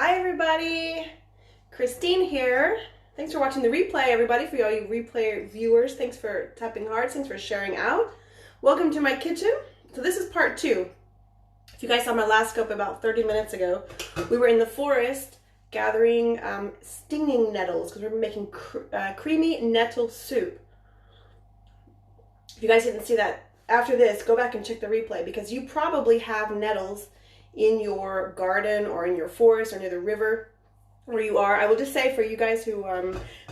Hi everybody, Christine here. Thanks for watching the replay, everybody. For all you replay viewers, thanks for tapping hearts, thanks for sharing out. Welcome to my kitchen. So this is part 2. If you guys saw my last scope about 30 minutes ago, we were in the forest gathering stinging nettles because we were making creamy nettle soup. If you guys didn't see that, after this, go back and check the replay because you probably have nettles in your garden or in your forest or near the river where you are. I will just say for you guys who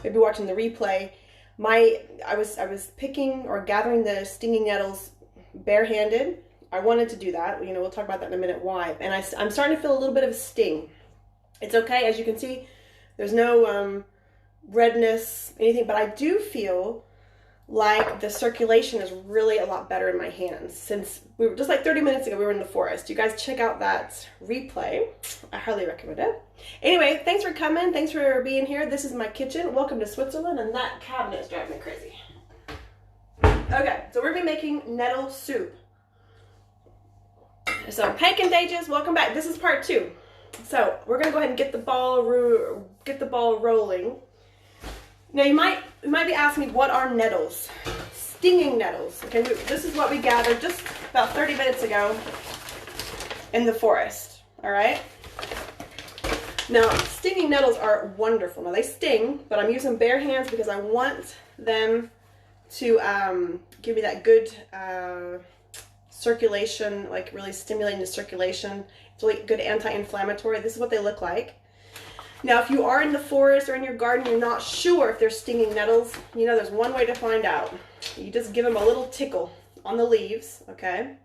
may be watching the replay, I was picking or gathering the stinging nettles barehanded. I wanted to do that. You know, we'll talk about that in a minute why. And I'm starting to feel a little bit of a sting. It's okay, as you can see, there's no redness, anything, but I do feel like the circulation is really a lot better in my hands since we were just like 30 minutes ago we were in the forest. You guys check out that replay. I highly recommend it. Anyway, thanks for coming. Thanks for being here. This is my kitchen. Welcome to Switzerland, and that cabinet is driving me crazy. Okay, so we're gonna be making nettle soup. So hey contagious, welcome back. This is part 2. So we're gonna go ahead and get the ball rolling. Now you might be asking me, what are nettles? Stinging nettles. Okay, this is what we gathered just about 30 minutes ago in the forest. All right. Now stinging nettles are wonderful. Now they sting, but I'm using bare hands because I want them to give me that good circulation, like really stimulating the circulation. It's really good anti-inflammatory. This is what they look like. Now, if you are in the forest or in your garden, you're not sure if there's stinging nettles, you know, there's one way to find out. You just give them a little tickle on the leaves, okay?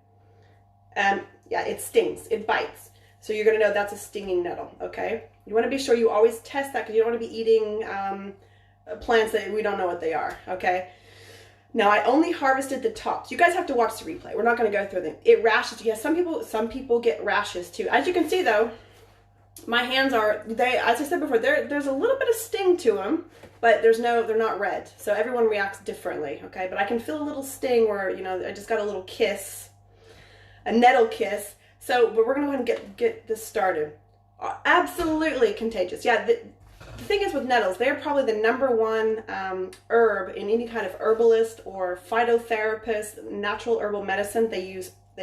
And yeah, it stings, it bites. So you're gonna know that's a stinging nettle, okay? You wanna be sure you always test that because you don't wanna be eating plants that we don't know what they are, okay? Now, I only harvested the tops. You guys have to watch the replay. We're not gonna go through them. It rashes, yeah, some people get rashes too. As you can see though, my hands are, as I said before, there's a little bit of sting to them, but they're not red. So everyone reacts differently, okay? But I can feel a little sting where, you know, I just got a little kiss, a nettle kiss. So, but we're gonna go ahead and get this started. Absolutely contagious. Yeah, the thing is with nettles, they're probably the #1 herb in any kind of herbalist or phytotherapist, natural herbal medicine. They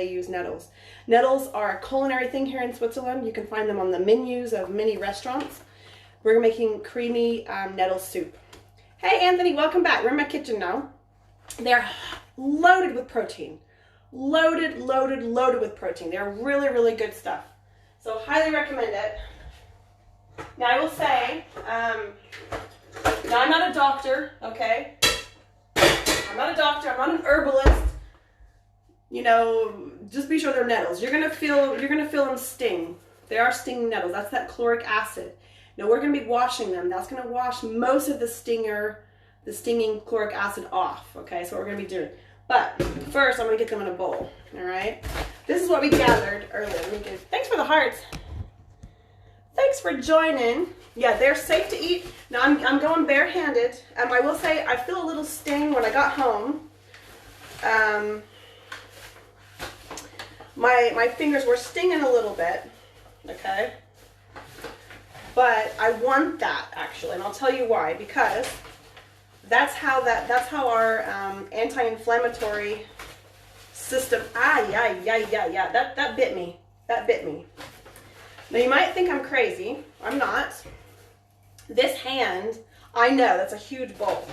use nettles. Nettles are a culinary thing here in Switzerland. You can find them on the menus of many restaurants. We're making creamy nettle soup. Hey Anthony, welcome back. We're in my kitchen now. They're loaded with protein. Loaded with protein. They're really, really good stuff. So highly recommend it. Now I will say, now I'm not a doctor, okay? I'm not a doctor, I'm not an herbalist. You know, just be sure they're nettles. You're gonna feel them sting. They are stinging nettles. That's that chloric acid. Now we're gonna be washing them. That's gonna wash most of the stinging chloric acid off. Okay, so what we're gonna be doing. But first, I'm gonna get them in a bowl. All right. This is what we gathered earlier. Thanks for the hearts. Thanks for joining. Yeah, they're safe to eat. Now I'm going barehanded. I will say I feel a little sting when I got home. My fingers were stinging a little bit, okay? But I want that actually, and I'll tell you why. Because that's how our anti-inflammatory system. Yeah. That bit me. That bit me. Now you might think I'm crazy. I'm not. This hand, I know that's a huge bowl,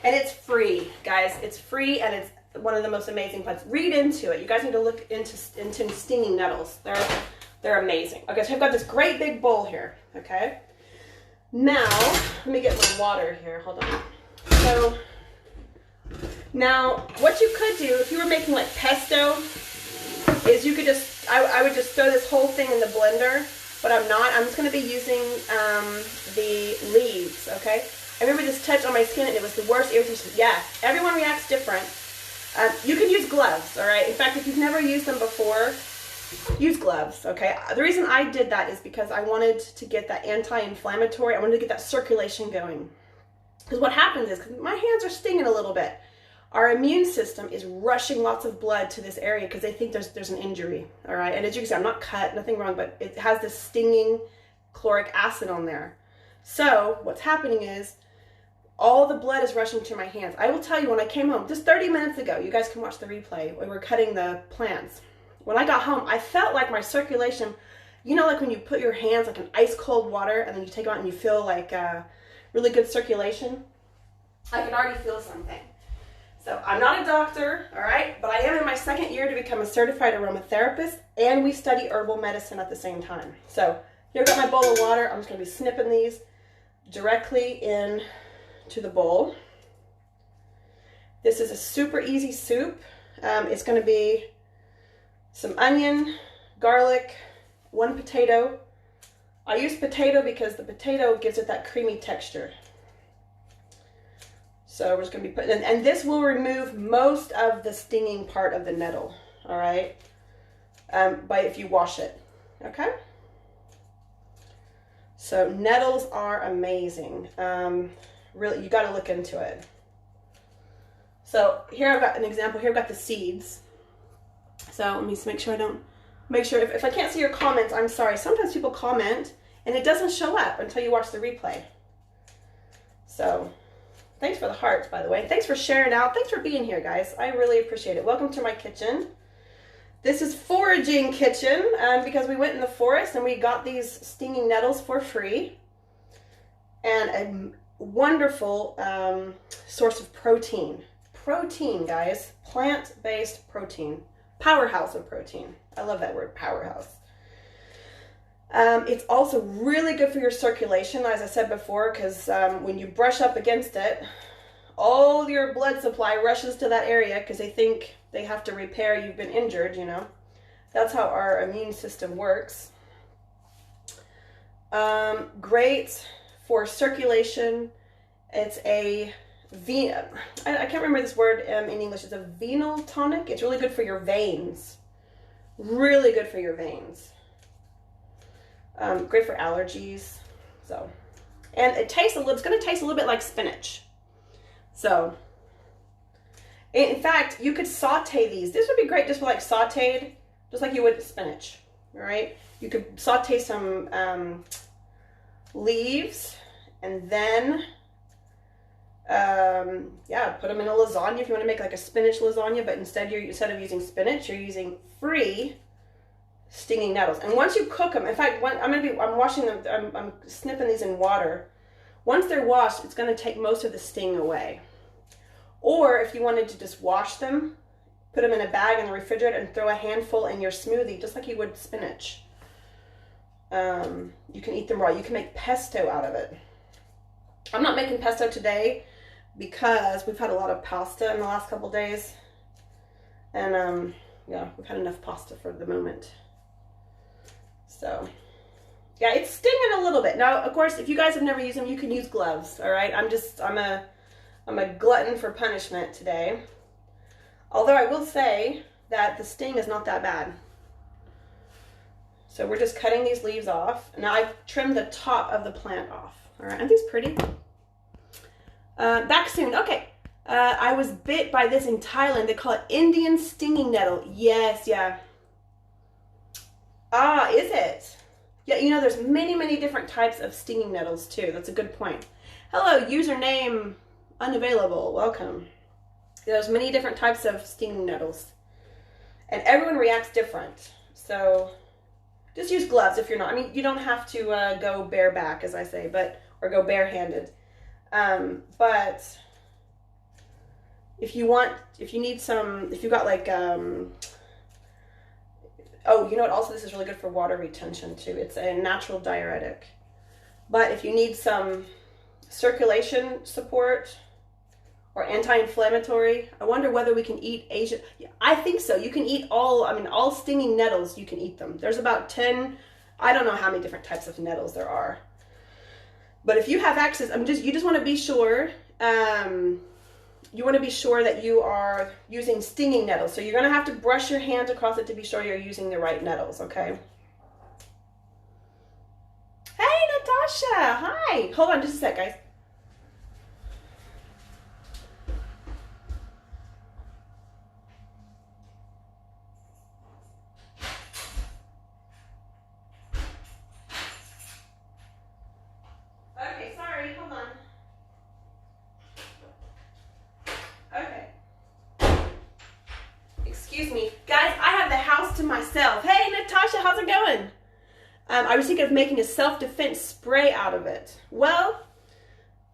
and it's free, guys. It's free, and it's one of the most amazing plants. Read into it. You guys need to look into stinging nettles. They're amazing. Okay, so I've got this great big bowl here. Okay. Now let me get my water here. Hold on. So now what you could do if you were making like pesto is you could just I would just throw this whole thing in the blender, but I'm not. I'm just going to be using the leaves. Okay. I remember this touched on my skin and it was the worst irritation. Yeah, everyone reacts different. You can use gloves, all right? In fact, if you've never used them before, use gloves, okay? The reason I did that is because I wanted to get that anti-inflammatory, I wanted to get that circulation going. Because what happens is, because my hands are stinging a little bit, our immune system is rushing lots of blood to this area because they think there's an injury, all right? And as you can see, I'm not cut, nothing wrong, but it has this stinging chloric acid on there. So what's happening is all the blood is rushing to my hands. I will tell you, when I came home just 30 minutes ago, you guys can watch the replay when we're cutting the plants. When I got home, I felt like my circulation, you know, like when you put your hands like in ice cold water and then you take it out and you feel like really good circulation. I can already feel something. So I'm not a doctor, all right, but I am in my second year to become a certified aromatherapist, and we study herbal medicine at the same time. So here I've got my bowl of water. I'm just going to be snipping these directly in to the bowl. This is a super easy soup. It's going to be some onion, garlic, 1 potato. I use potato because the potato gives it that creamy texture. So we're just going to be putting in, and this will remove most of the stinging part of the nettle, all right, if you wash it, okay? So nettles are amazing. Really, you got to look into it. So here I've got an example. Here I've got the seeds. So let me just make sure if I can't see your comments, I'm sorry. Sometimes people comment and it doesn't show up until you watch the replay. So thanks for the hearts, by the way. Thanks for sharing out. Thanks for being here, guys. I really appreciate it. Welcome to my kitchen. This is foraging kitchen because we went in the forest and we got these stinging nettles for free. And a wonderful source of protein. Protein, guys. Plant-based protein. Powerhouse of protein. I love that word, powerhouse. It's also really good for your circulation, as I said before, because when you brush up against it, all your blood supply rushes to that area because they think they have to repair you've been injured, you know. That's how our immune system works. Great for circulation. It's I can't remember this word in English. It's a venal tonic. It's really good for your veins. Really good for your veins. Great for allergies. So, and it's going to taste a little bit like spinach. So, in fact, you could saute these. This would be great just for like sauteed, just like you would spinach. All right. You could saute some leaves and then put them in a lasagna if you want to make like a spinach lasagna, but instead of using spinach, you're using free stinging nettles. And once you cook them, in fact, I'm washing them, I'm snipping these in water. Once they're washed, it's going to take most of the sting away. Or if you wanted to just wash them, put them in a bag in the refrigerator and throw a handful in your smoothie, just like you would spinach. You can eat them raw. You can make pesto out of it. I'm not making pesto today because we've had a lot of pasta in the last couple days. And yeah, we've had enough pasta for the moment. So yeah, it's stinging a little bit. Now, of course, if you guys have never used them, you can use gloves. All right. I'm a glutton for punishment today. Although I will say that the sting is not that bad. So we're just cutting these leaves off. Now I've trimmed the top of the plant off. All right, aren't these pretty? Back soon. Okay. I was bit by this in Thailand. They call it Indian stinging nettle. Yes, yeah. Ah, is it? Yeah, you know, there's many, many different types of stinging nettles too. That's a good point. Hello, username unavailable. Welcome. There's many different types of stinging nettles. And everyone reacts different. So just use gloves if you're not. I mean, you don't have to go bareback, as I say, or go barehanded. But if you've got like, oh, you know what? Also, this is really good for water retention too. It's a natural diuretic. But if you need some circulation support or anti-inflammatory, I wonder whether we can eat Asian. I think so. You can eat all stinging nettles. You can eat them. There's about 10. I don't know how many different types of nettles there are. But if you have access, you just want to be sure. You want to be sure that you are using stinging nettles. So you're going to have to brush your hand across it to be sure you're using the right nettles, okay? Hey, Natasha. Hi. Hold on just a sec, guys. I was thinking of making a self-defense spray out of it. Well,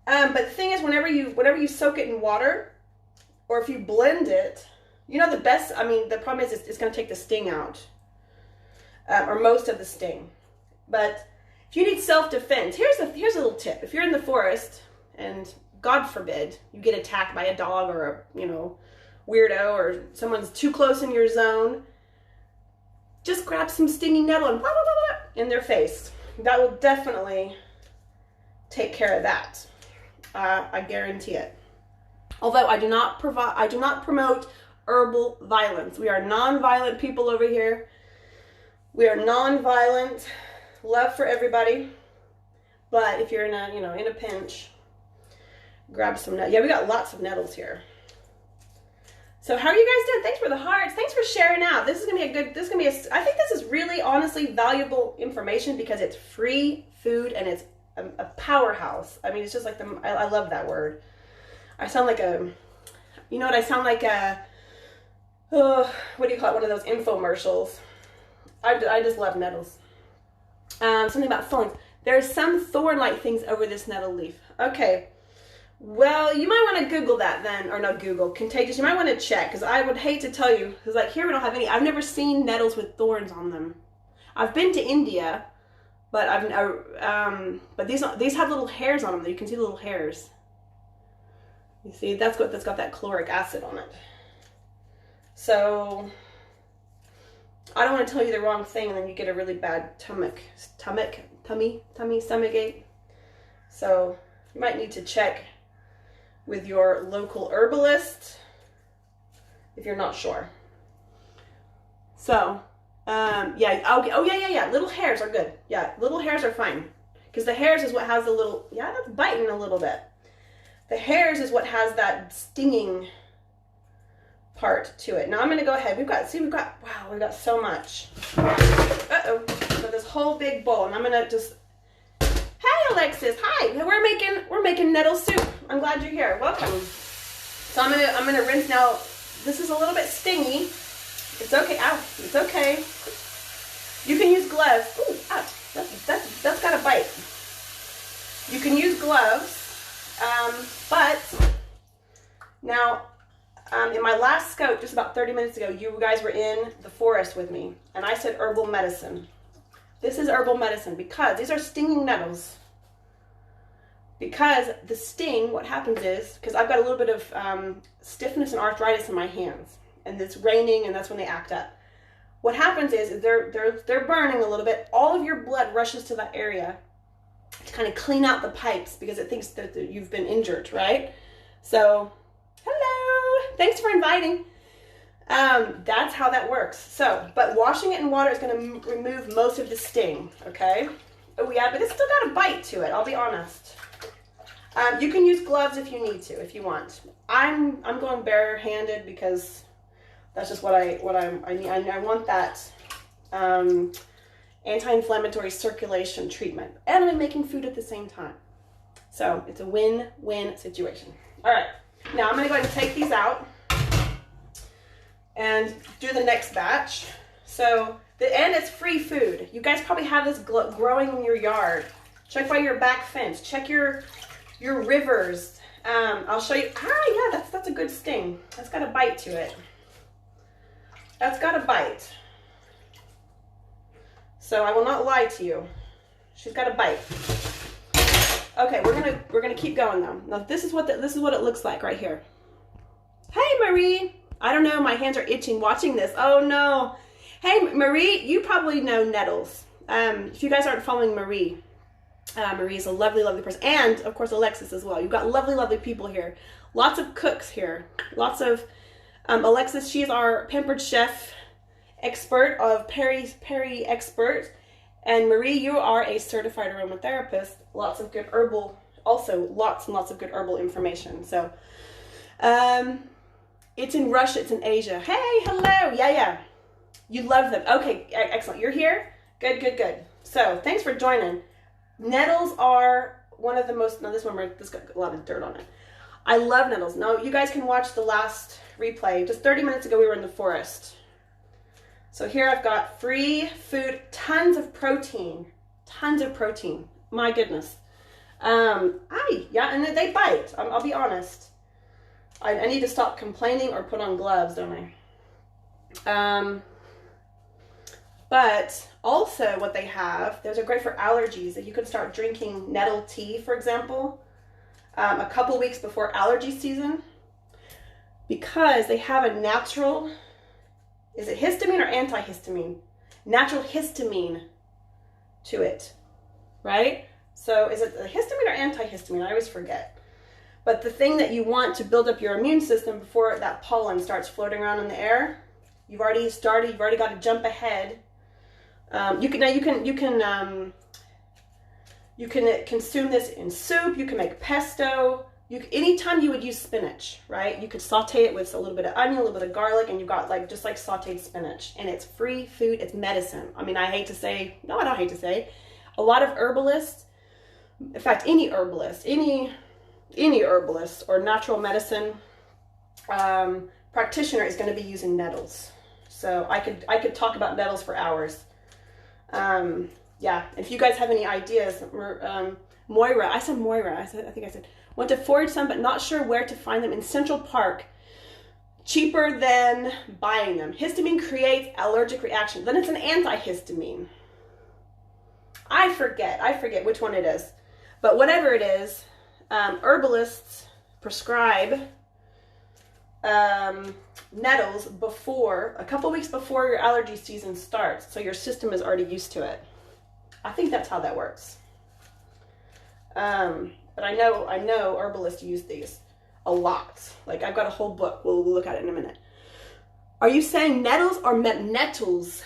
but the thing is, whenever you soak it in water, or if you blend it, the problem is it's going to take the sting out, or most of the sting. But if you need self-defense, here's a little tip. If you're in the forest and God forbid you get attacked by a dog or a weirdo, or someone's too close in your zone, just grab some stinging nettle and blah, blah, blah, blah, in their face. That will definitely take care of that. I guarantee it. Although I do not promote herbal violence. We are non-violent people over here. We are non-violent. Love for everybody. But if you're in a pinch, grab some nettles. Yeah, we got lots of nettles here. So how are you guys doing? Thanks for the hearts. Thanks for sharing out. I think this is really, honestly, valuable information because it's free food and it's a powerhouse. I mean, it's just like I love that word. I sound like I sound like what do you call it? One of those infomercials. I just love nettles. Something about thorns. There's some thorn-like things over this nettle leaf. Okay. Well, you might want to Google that then, or not Google, contagious. You might want to check, because I would hate to tell you, because like here we don't have any. I've never seen nettles with thorns on them. I've been to India, but but these have little hairs on them. You can see little hairs. You see, that's got that chloric acid on it. So I don't want to tell you the wrong thing, and then you get a really bad stomach ache. So you might need to check with your local herbalist if you're not sure. So, yeah, okay. Oh, yeah. Little hairs are good. Yeah, little hairs are fine. Because the hairs is what has the little, yeah, that's biting a little bit. The hairs is what has that stinging part to it. Now I'm going to go ahead. We've got so much. Uh-oh. So this whole big bowl, and I'm going to just, hey Alexis, hi. We're making nettle soup. I'm glad you're here. Welcome. So I'm gonna rinse now. This is a little bit stingy. It's okay. Ow, it's okay. You can use gloves. Ooh, ouch. That's got a bite. You can use gloves, but now in my last scope, just about 30 minutes ago, you guys were in the forest with me, and I said herbal medicine. This is herbal medicine because these are stinging nettles. Because the sting, what happens is, because I've got a little bit of stiffness and arthritis in my hands, and it's raining, and that's when they act up. What happens is they're burning a little bit. All of your blood rushes to that area to kind of clean out the pipes because it thinks that you've been injured, right? So, hello, thanks for inviting. That's how that works. So, but washing it in water is going to remove most of the sting, okay? Oh yeah, but it's still got a bite to it, I'll be honest. You can use gloves if you need to, if you want. I'm going barehanded because that's just what I need. I want that anti-inflammatory circulation treatment, and I'm making food at the same time. So it's a win-win situation. All right, now I'm going to go ahead and take these out and do the next batch. So and it's free food. You guys probably have this growing in your yard. Check by your back fence. Check your rivers. I'll show you. Ah, yeah, that's a good sting. That's got a bite to it. That's got a bite. So I will not lie to you. She's got a bite. Okay, we're gonna keep going though. Now this is what it looks like right here. Hey Marie, I don't know. My hands are itching watching this. Oh no. Hey Marie, you probably know nettles. If you guys aren't following Marie. Marie is a lovely, lovely person. And, of course, Alexis as well. You've got lovely, lovely people here. Lots of cooks here. Lots of... Alexis, she's our pampered chef expert of Perry expert. And Marie, you are a certified aromatherapist. Lots of good herbal... Also, lots and lots of good herbal information. So, it's in Russia. It's in Asia. Hey, hello. Yeah. You love them. Okay, excellent. You're here? Good. So, thanks for joining. Nettles are one of the most, now this got a lot of dirt on it. I love nettles. Now you guys can watch the last replay. Just 30 minutes ago we were in the forest. So here I've got free food, tons of protein. My goodness. Yeah, and they bite. I'll be honest. I need to stop complaining or put on gloves, don't I? But also what they have, those are great for allergies. That you can start drinking nettle tea, for example, a couple weeks before allergy season, because they have a natural, is it histamine or antihistamine? Natural histamine to it, right? So is it the histamine or antihistamine? I always forget. But the thing that you want to build up your immune system before that pollen starts floating around in the air, you've already got to jump ahead. You can consume this in soup. You can make pesto. Anytime you would use spinach, right? You could saute it with a little bit of onion, a little bit of garlic, and you've got just like sauteed spinach. And it's free food. It's medicine. I mean, I don't hate to say, a lot of herbalists, in fact, any herbalist or natural medicine practitioner is going to be using nettles. So I could talk about nettles for hours. Yeah, if you guys have any ideas, Moira, I think I said, went to forage some, but not sure where to find them in Central Park. Cheaper than buying them. Histamine creates allergic reaction. Then it's an antihistamine. I forget which one it is. But whatever it is, herbalists prescribe nettles a couple weeks before your allergy season starts, so your system is already used to it. I think that's how that works. But I know herbalists use these a lot. Like, I've got a whole book. We'll look at it in a minute. Are you saying nettles or nettles?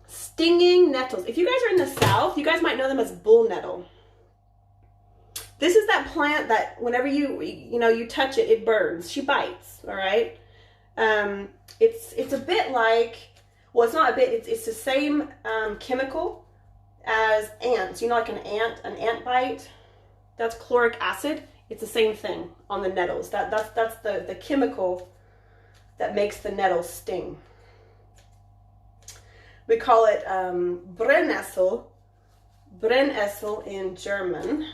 Stinging nettles. If you guys are in the South, you guys might know them as bull nettle. This is that plant that whenever you touch it, it burns. She bites, all right? It's a bit like, well, it's not a bit, it's the same chemical as ants. Like an ant bite, that's chloric acid. It's the same thing on the nettles. That's the chemical that makes the nettle sting. We call it Brennnessel in German.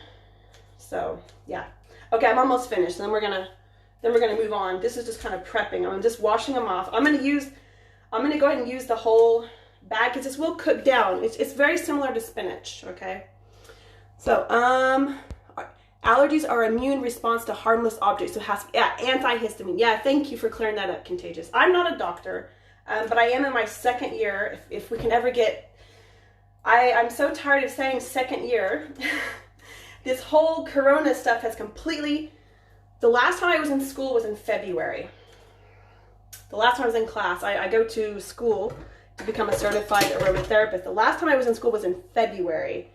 So yeah, okay, I'm almost finished. Then we're gonna move on. This is just kind of prepping. I'm just washing them off. I'm gonna go ahead and use the whole bag because this will cook down. It's very similar to spinach. Okay, so allergies are immune response to harmless objects. So antihistamine. Yeah, thank you for clearing that up, Contagious. I'm not a doctor, but I am in my second year. If we can ever get, I'm so tired of saying second year. This whole corona stuff has completely, the last time I was in school was in February. The last time I was in class, I go to school to become a certified aromatherapist. The last time I was in school was in February.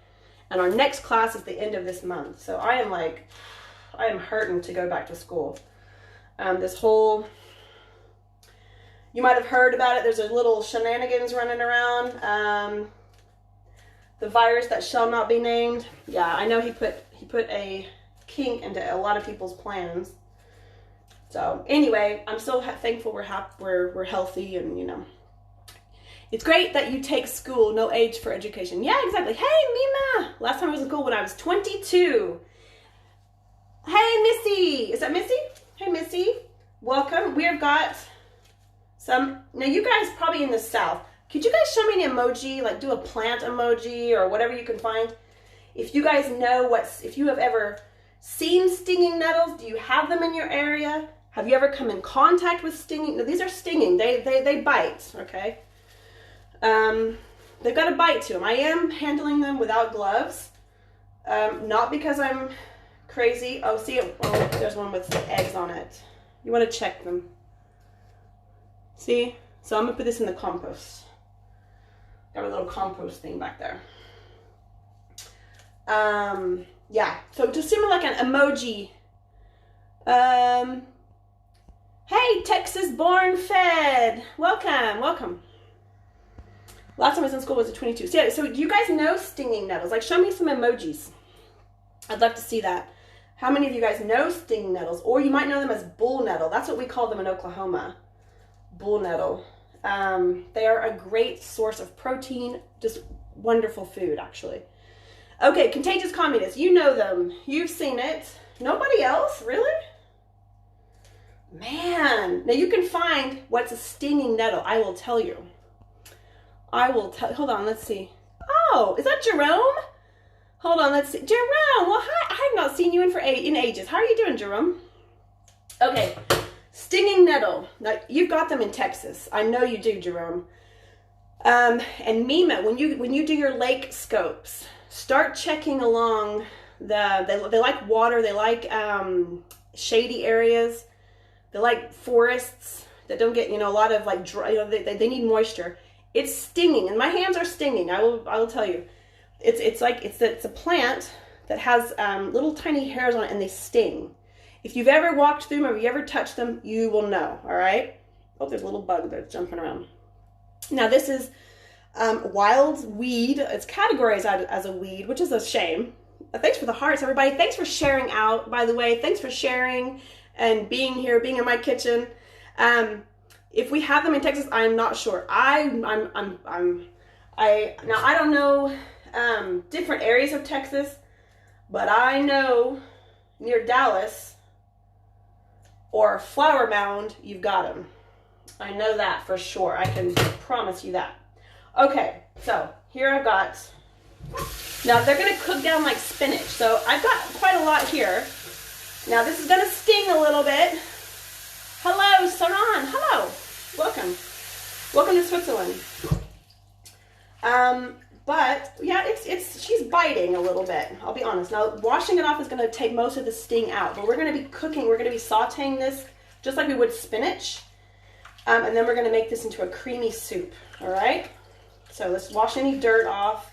And our next class is the end of this month. So I am hurting to go back to school. This whole, you might have heard about it. There's a little shenanigans running around. The virus that shall not be named. Yeah, I know he put a kink into a lot of people's plans. So anyway, I'm so thankful we're healthy, and it's great that you take school. No age for education. Yeah, exactly. Hey, Mima. Last time I was in school when I was 22. Hey, Missy. Is that Missy? Hey, Missy. Welcome. We have got some. Now you guys probably in the South. Could you guys show me an emoji, like do a plant emoji or whatever you can find? If you guys know if you have ever seen stinging nettles, do you have them in your area? Have you ever come in contact with stinging? No, these are stinging. They bite, okay? They've got a bite to them. I am handling them without gloves. Not because I'm crazy. Oh, see, there's one with eggs on it. You want to check them. See? So I'm going to put this in the compost. Got a little compost thing back there. Yeah, so just similar like an emoji. Hey, Texas born fed. Welcome. Last time I was in school was at 22. So do you guys know stinging nettles? Like, show me some emojis. I'd love to see that. How many of you guys know stinging nettles? Or you might know them as bull nettle. That's what we call them in Oklahoma. Bull nettle. They are a great source of protein, just wonderful food, actually. Okay, contagious communists, you know them. You've seen it. Nobody else? Really? Man. Now you can find what's a stinging nettle. I will tell you. Hold on, let's see. Oh, is that Jerome? Hold on, let's see. Jerome, well, hi. I have not seen you in ages. How are you doing, Jerome? Okay, stinging nettle. Now, you've got them in Texas. I know you do, Jerome. And Mima, when you do your lake scopes, start checking along they like water, they like shady areas, they like forests that don't get, a lot of like dry, they need moisture. It's stinging, and my hands are stinging. I will tell you. It's a plant that has little tiny hairs on it, and they sting. If you've ever walked through them or you ever touched them, you will know, all right? Oh, there's a little bug that's jumping around. Now, this is wild weed. It's categorized as a weed, which is a shame. Thanks for the hearts, everybody. Thanks for sharing out, by the way. Thanks for sharing and being here, being in my kitchen. If we have them in Texas, I'm not sure. I don't know different areas of Texas, but I know near Dallas or Flower Mound, you've got them. I know that for sure. I can promise you that. Okay, so here I've got, now they're going to cook down like spinach. So I've got quite a lot here. Now this is going to sting a little bit. Hello, Saran. Hello. Welcome. Welcome to Switzerland. But yeah, she's biting a little bit. I'll be honest. Now washing it off is going to take most of the sting out, but we're going to be cooking. We're going to be sauteing this just like we would spinach. And then we're going to make this into a creamy soup. All right. So let's wash any dirt off.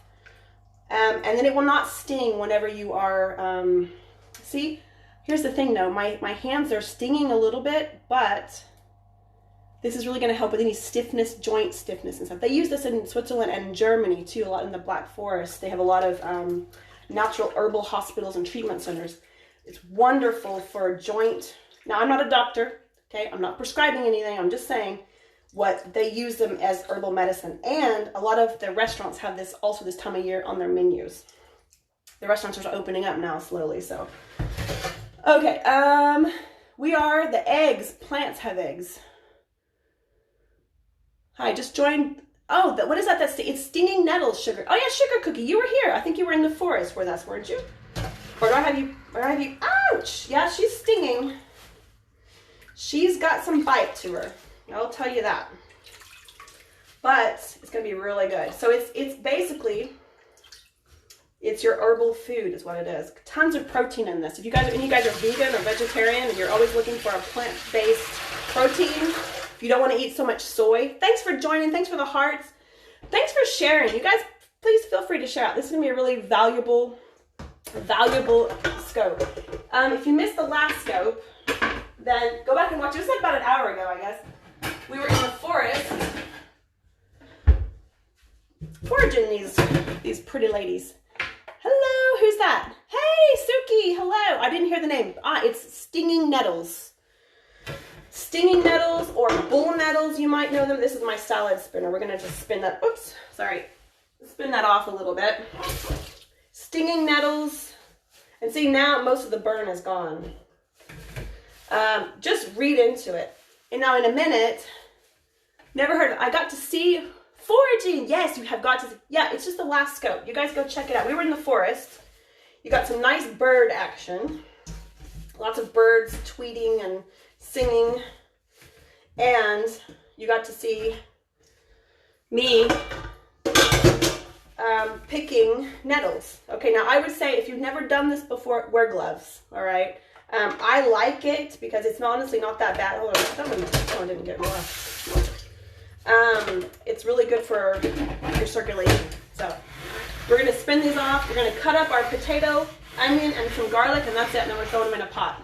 And then it will not sting whenever you are, see, here's the thing though, my hands are stinging a little bit, but this is really going to help with any stiffness, joint stiffness and stuff. They use this in Switzerland and in Germany too, a lot in the Black Forest. They have a lot of natural herbal hospitals and treatment centers. It's wonderful for joint. Now, I'm not a doctor, okay? I'm not prescribing anything. I'm just saying what they use them as herbal medicine. And a lot of the restaurants have this also this time of year on their menus. The restaurants are opening up now slowly, so. Okay, we are the eggs. Plants have eggs. Hi, just joined. Oh, what is that? It's stinging nettle sugar. Oh yeah, sugar cookie. You were here. I think you were in the forest with us, weren't you? Or do I have you? Ouch! Yeah, she's stinging. She's got some bite to her. I'll tell you that. But it's gonna be really good. So it's basically, it's your herbal food is what it is. Tons of protein in this. If any of you guys are vegan or vegetarian and you're always looking for a plant-based protein, if you don't want to eat so much soy, thanks for joining. Thanks for the hearts. Thanks for sharing. You guys, please feel free to share out. This is going to be a really valuable scope. If you missed the last scope, then go back and watch. It was like about an hour ago, I guess. We were in the forest foraging these pretty ladies. Hello, who's that? Hey, Suki, hello. I didn't hear the name. It's stinging nettles. Stinging nettles or bull nettles, you might know them. This is my salad spinner. We're going to just spin that. Oops, sorry. Spin that off a little bit. Stinging nettles. And see, now most of the burn is gone. Just read into it. And now in a minute, never heard of it. I got to see foraging. Yes, you have got to. Yeah, it's just the last scope. You guys go check it out. We were in the forest. You got some nice bird action. Lots of birds tweeting and singing, and you got to see me picking nettles. Okay, now I would say if you've never done this before, wear gloves, all right? I like it because it's honestly not that bad. Hold on, that one didn't get rough. It's really good for your circulation. So we're gonna spin these off. We're gonna cut up our potato, onion, and some garlic, and that's it, and then we're throwing them in a pot.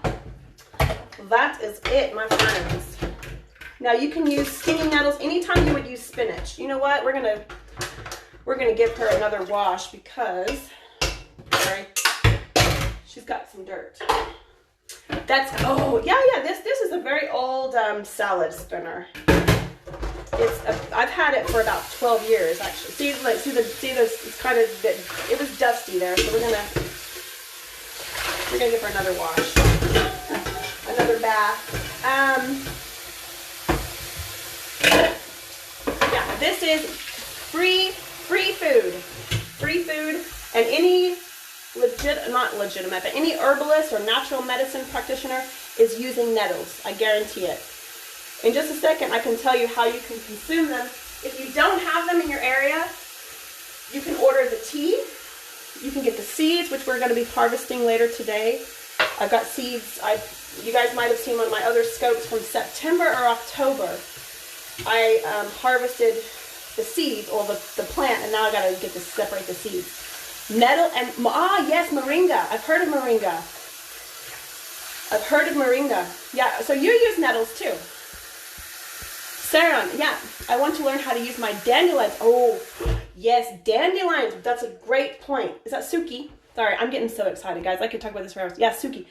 That is it, my friends. Now you can use stinging nettles anytime you would use spinach. You know what? We're gonna give her another wash because, sorry, she's got some dirt. Oh yeah. This is a very old salad spinner. I've had it for about 12 years actually. See this, it's kind of, it was dusty there, so we're gonna give her another wash, another bath. Yeah, this is free food, and any not legitimate, but any herbalist or natural medicine practitioner is using nettles. I guarantee it. In just a second, I can tell you how you can consume them. If you don't have them in your area, you can order the tea. You can get the seeds, which we're going to be harvesting later today. I've got seeds. You guys might have seen on my other scopes from September or October. I harvested the seeds, or the plant, and now I got to get to separate the seeds. Nettle and, yes, moringa. I've heard of moringa. Yeah, so you use nettles too. Sarah, yeah, I want to learn how to use my dandelions. Oh, yes, dandelions. That's a great point. Is that Suki? Sorry, I'm getting so excited, guys. I could talk about this for hours. Yeah, Suki.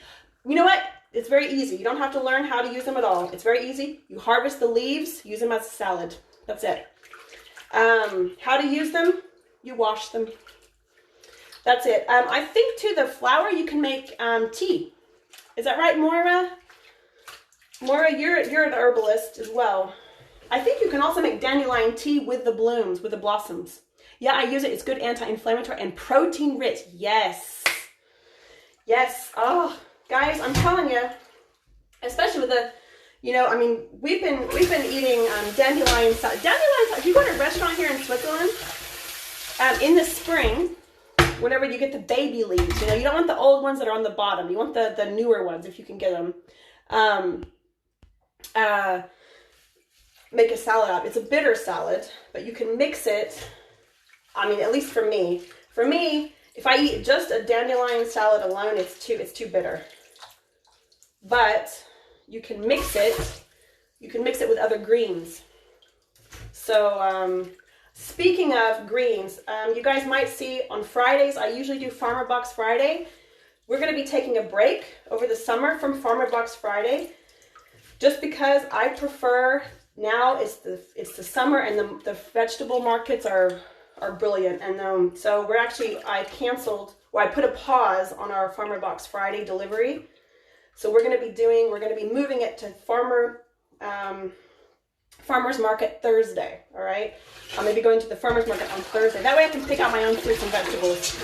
You know what? It's very easy. You don't have to learn how to use them at all. It's very easy. You harvest the leaves, use them as a salad. That's it. How to use them? You wash them. That's it. I think too, the flour you can make tea. Is that right, Moira? Moira, you're the herbalist as well. I think you can also make dandelion tea with the blooms, with the blossoms. Yeah, I use it. It's good anti-inflammatory and protein rich. Yes. Yes. Oh, guys, I'm telling you, especially with the, I mean, we've been eating dandelion salad. If you go to a restaurant here in Switzerland, in the spring, whenever you get the baby leaves, you don't want the old ones that are on the bottom. You want the newer ones if you can get them. Make a salad out. It's a bitter salad, but you can mix it. I mean, at least for me. For me, if I eat just a dandelion salad alone, it's too bitter. But you can mix it. You can mix it with other greens. So, speaking of greens, you guys might see on Fridays, I usually do Farmer Box Friday. We're going to be taking a break over the summer from Farmer Box Friday, just because I prefer, now it's the summer and the vegetable markets are brilliant. And so I put a pause on our Farmer Box Friday delivery. So we're going to be moving it to Farmer's Market Thursday, all right? I'm going to be going to the Farmer's Market on Thursday. That way I can pick out my own fruits and vegetables.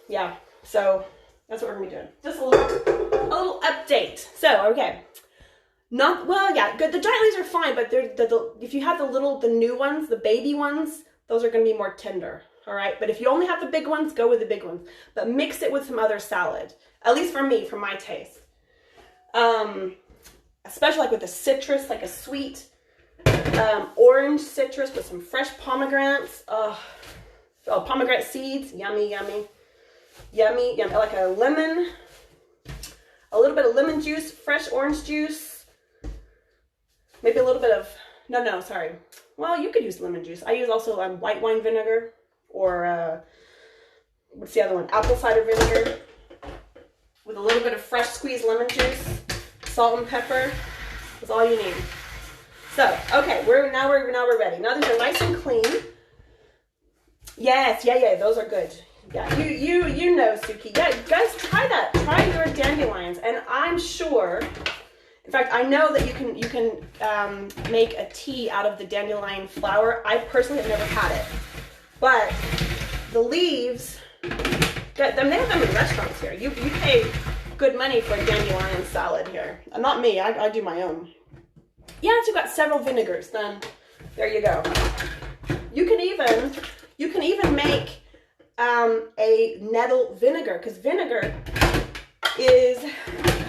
Yeah, so that's what we're going to be doing. Just a little update. So, okay. Good. The giant leaves are fine, but if you have the new ones, the baby ones, those are going to be more tender, all right? But if you only have the big ones, go with the big ones. But mix it with some other salad, at least for me, for my taste. Especially like with the citrus, like a sweet orange citrus with some fresh pomegranates. Pomegranate seeds, yummy, yummy, yummy, yummy. Like a lemon, a little bit of lemon juice, fresh orange juice, maybe a little bit of, sorry. Well, you could use lemon juice. I use also white wine vinegar, or what's the other one? Apple cider vinegar with a little bit of fresh squeezed lemon juice. Salt and pepper is all you need. So, okay, now we're ready. Now these are nice and clean. Yes, yeah, those are good. Yeah, you know, Suki. Yeah, guys, try that. Try your dandelions, and I'm sure. In fact, I know that you can make a tea out of the dandelion flower. I personally have never had it, but the leaves, they have them in restaurants here. You pay good money for a dandelion salad here. Not me, I do my own. Yeah, so you've got several vinegars, then there you go. You can even make a nettle vinegar, because vinegar is,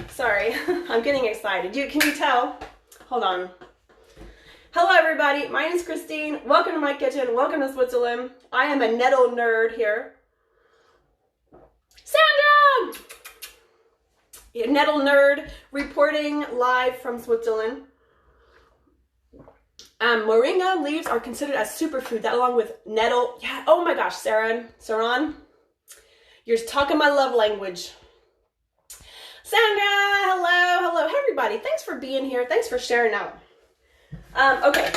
sorry, I'm getting excited. Can you tell? Hold on. Hello everybody, my name is Christine. Welcome to my kitchen, welcome to Switzerland. I am a nettle nerd here. Sandra! Nettle nerd reporting live from Switzerland. Moringa leaves are considered as superfood, that along with nettle. Yeah, oh my gosh, Saran, you're talking my love language. Sandra, hello. Hey everybody, thanks for being here. Thanks for sharing out. Okay,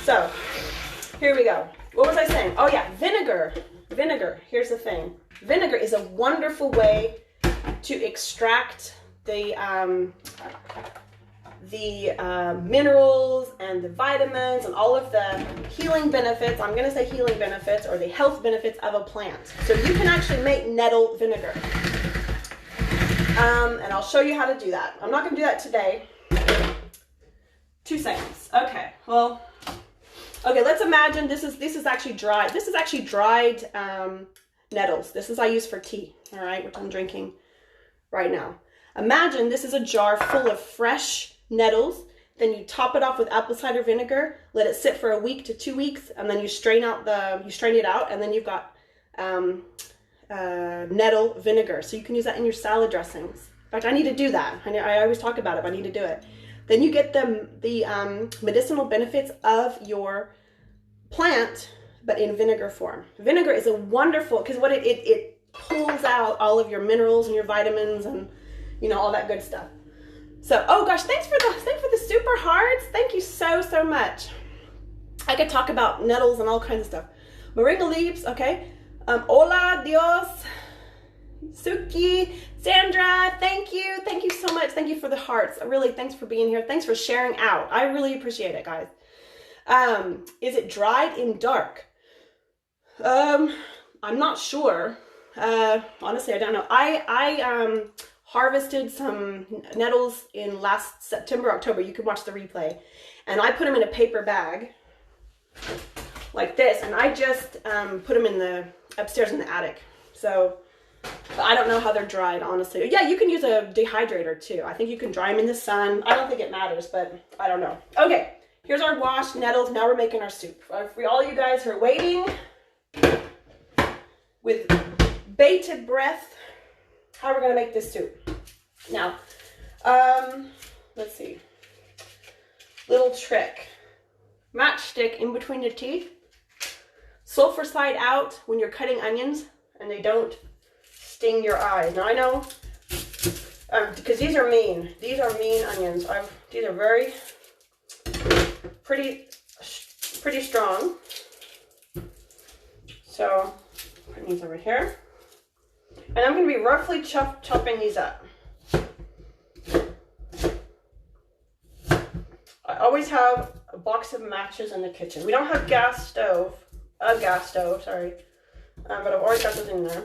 so here we go. What was I saying? Oh yeah, vinegar. Vinegar, here's the thing. Vinegar is a wonderful way to extract the minerals and the vitamins and all of the healing benefits. I'm going to say healing benefits or the health benefits of a plant. So you can actually make nettle vinegar. And I'll show you how to do that. I'm not going to do that today. 2 seconds. Okay. Well, okay, let's imagine this is actually dried. This is actually dried nettles. This is I use for tea, all right, which I'm drinking right now. Imagine this is a jar full of fresh nettles. Then you top it off with apple cider vinegar, let it sit for a week to 2 weeks, and then you strain it out, and then you've got nettle vinegar. So you can use that in your salad dressings. In fact, I need to do that. I always talk about it, but I need to do it. Then you get the medicinal benefits of your plant, but in vinegar form. Vinegar is a wonderful, because what it pulls out all of your minerals and your vitamins and all that good stuff. So, oh gosh, thanks for the super hearts. Thank you so much. I could talk about nettles and all kinds of stuff. Moringa leaves, okay. Hola, Dios. Suki, Sandra, thank you so much. Thank you for the hearts. Really, thanks for being here. Thanks for sharing out. I really appreciate it, guys. Is it dried in dark? I'm not sure. Honestly, I don't know. I harvested some nettles in last September, October. You can watch the replay. And I put them in a paper bag like this, and I just put them in the upstairs in the attic. So I don't know how they're dried, honestly. Yeah, you can use a dehydrator too. I think you can dry them in the sun. I don't think it matters, but I don't know. Okay, here's our washed nettles. Now we're making our soup. For all you guys who are waiting with bated breath, how we're gonna make this soup. Now, let's see. Little trick. Matchstick in between the teeth. Sulfur side out when you're cutting onions and they don't sting your eyes. Now I know, because these are mean. These are mean onions. These are very pretty strong. So put these over here, and I'm going to be roughly chopping these up. I always have a box of matches in the kitchen. We don't have a gas stove, sorry, but I've always got those in there.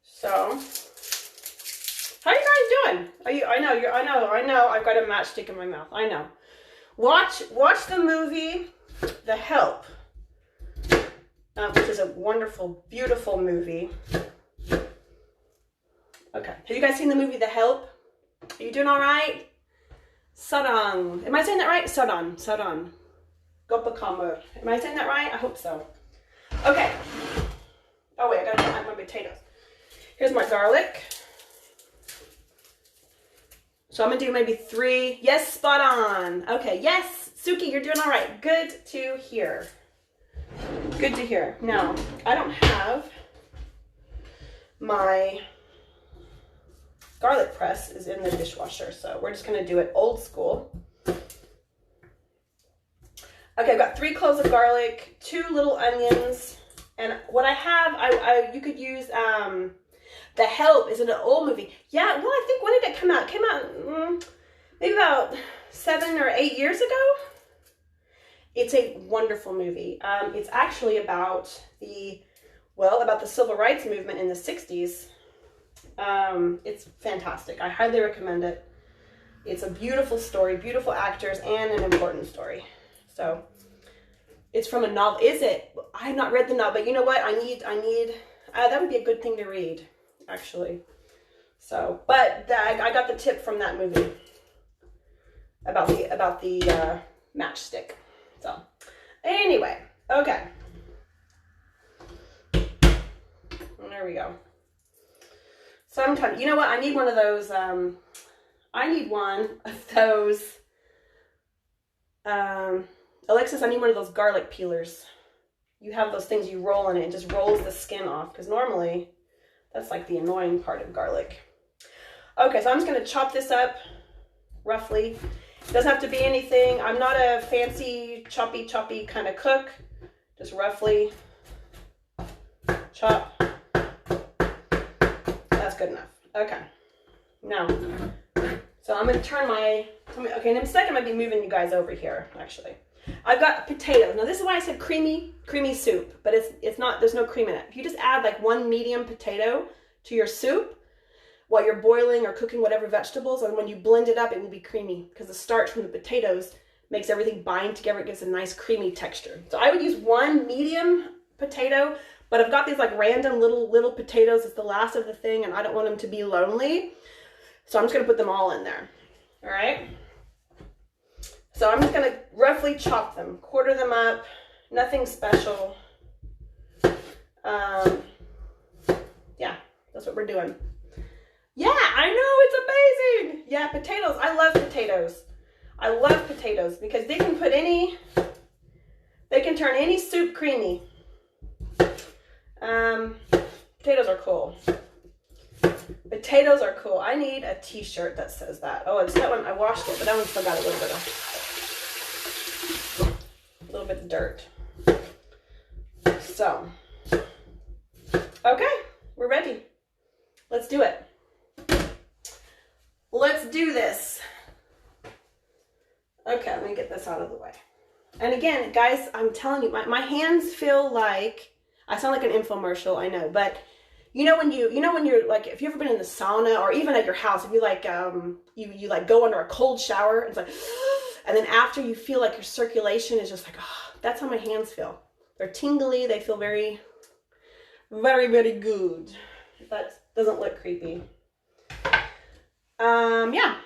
So, how are you guys doing? I know. I've got a matchstick in my mouth. I know. Watch the movie, The Help, which is a wonderful, beautiful movie. Okay, have you guys seen the movie The Help? Are you doing all right? Sarang. Am I saying that right? Sarang. Gopakamu. Am I saying that right? I hope so. Okay. Oh wait, I gotta add my potatoes. Here's my garlic. So I'm gonna do maybe 3. Yes, spot on. Okay, yes, Suki, you're doing all right. Good to hear. Good to hear. Now, I don't have my garlic press is in the dishwasher, so we're just gonna do it old school. Okay, I've got 3 cloves of garlic, 2 little onions, and what I have, you could use, The Help is an old movie. Yeah, well, I think, when did it come out? It came out maybe about 7 or 8 years ago. It's a wonderful movie. It's actually about the civil rights movement in the 60s. It's fantastic. I highly recommend it. It's a beautiful story, beautiful actors, and an important story. So, it's from a novel. Is it? I have not read the novel, but you know what? I need. That would be a good thing to read, actually. So, but I got the tip from that movie about the matchstick. So, anyway, okay. There we go. Sometimes, you know what? I need one of those. Alexis, I need one of those garlic peelers. You have those things you roll in it, and just rolls the skin off, because normally that's like the annoying part of garlic. Okay, so I'm just going to chop this up roughly. It doesn't have to be anything. I'm not a fancy choppy kind of cook. Just roughly chop. That's good enough. Okay. Now, so I'm going to turn my, okay, in a second I'm going to be moving you guys over here, actually. I've got potatoes. Now, this is why I said creamy soup, but it's not, there's no cream in it. If you just add like one medium potato to your soup while you're boiling or cooking whatever vegetables, and when you blend it up, it will be creamy because the starch from the potatoes makes everything bind together. It gives a nice creamy texture. So I would use one medium potato, but I've got these like random little potatoes. It's the last of the thing, and I don't want them to be lonely. So I'm just going to put them all in there. All right. So I'm just going to roughly chop them, quarter them up, nothing special. Yeah, that's what we're doing. Yeah, I know, it's amazing. Yeah, potatoes. I love potatoes. I love potatoes because they can turn any soup creamy. Potatoes are cool. Potatoes are cool. I need a t-shirt that says that. Oh, it's that one. I washed it, but that one still got a little bit of dirt. So, okay, we're ready. Let's do it. Let's do this. Okay, let me get this out of the way. And again, guys, I'm telling you, my hands feel like, I sound like an infomercial, I know, but you know when you're like, if you've ever been in the sauna or even at your house, if you like, you like go under a cold shower, it's like, and then after you feel like your circulation is just like, oh, that's how my hands feel. They're tingly, they feel very, very, very good. That doesn't look creepy. Yeah.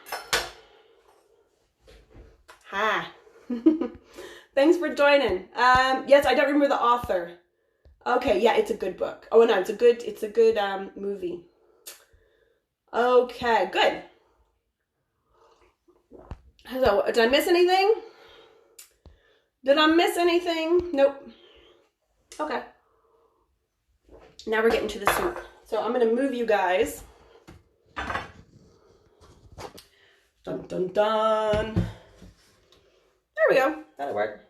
Hi. Thanks for joining. Yes, I don't remember the author. Okay, yeah, it's a good book. Oh no, it's a good movie. Okay, good. So, did I miss anything? Nope. Okay. Now we're getting to the soup. So I'm gonna move you guys. Dun dun dun. There we go. That'll work.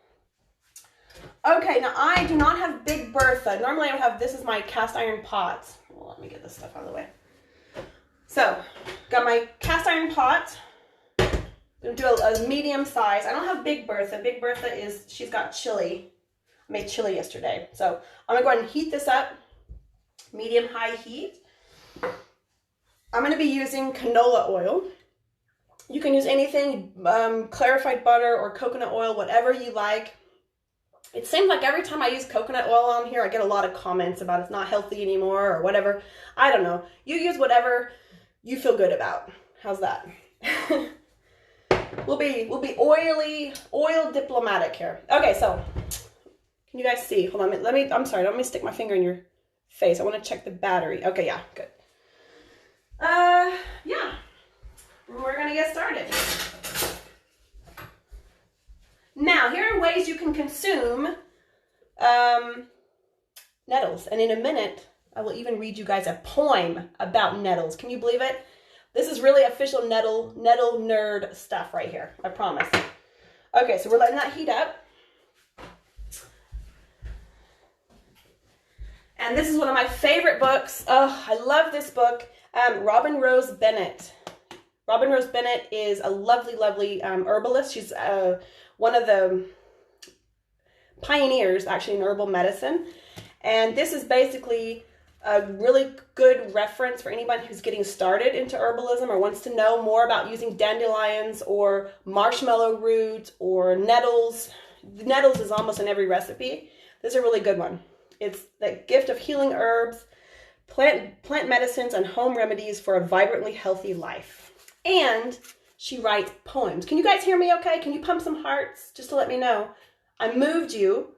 Okay, now I do not have Big Bertha. Normally I would have, this is my cast iron pot. Well, let me get this stuff out of the way. So, got my cast iron pot. I'm gonna do a medium size. I don't have Big Bertha. Big Bertha is, she's got chili. I made chili yesterday. So, I'm gonna go ahead and heat this up. Medium-high heat. I'm gonna be using canola oil. You can use anything, clarified butter or coconut oil, whatever you like. It seems like every time I use coconut oil on here, I get a lot of comments about it's not healthy anymore or whatever. I don't know. You use whatever you feel good about. How's that? We'll be oil diplomatic here. Okay, so can you guys see? Hold on, I'm sorry, let me stick my finger in your face. I want to check the battery. Okay, yeah, good. Yeah. We're gonna get started. Now, here are ways you can consume nettles. And in a minute, I will even read you guys a poem about nettles. Can you believe it? This is really official nettle nerd stuff right here. I promise. Okay, so we're letting that heat up. And this is one of my favorite books. Oh, I love this book. Robin Rose Bennett. Robin Rose Bennett is a lovely, lovely herbalist. She's one of the pioneers, actually, in herbal medicine. And this is basically a really good reference for anybody who's getting started into herbalism or wants to know more about using dandelions or marshmallow root or nettles. Nettles is almost in every recipe. This is a really good one. It's the gift of healing herbs, plant medicines, and home remedies for a vibrantly healthy life. And she writes poems. Can you guys hear me okay? Can you pump some hearts just to let me know? I moved you.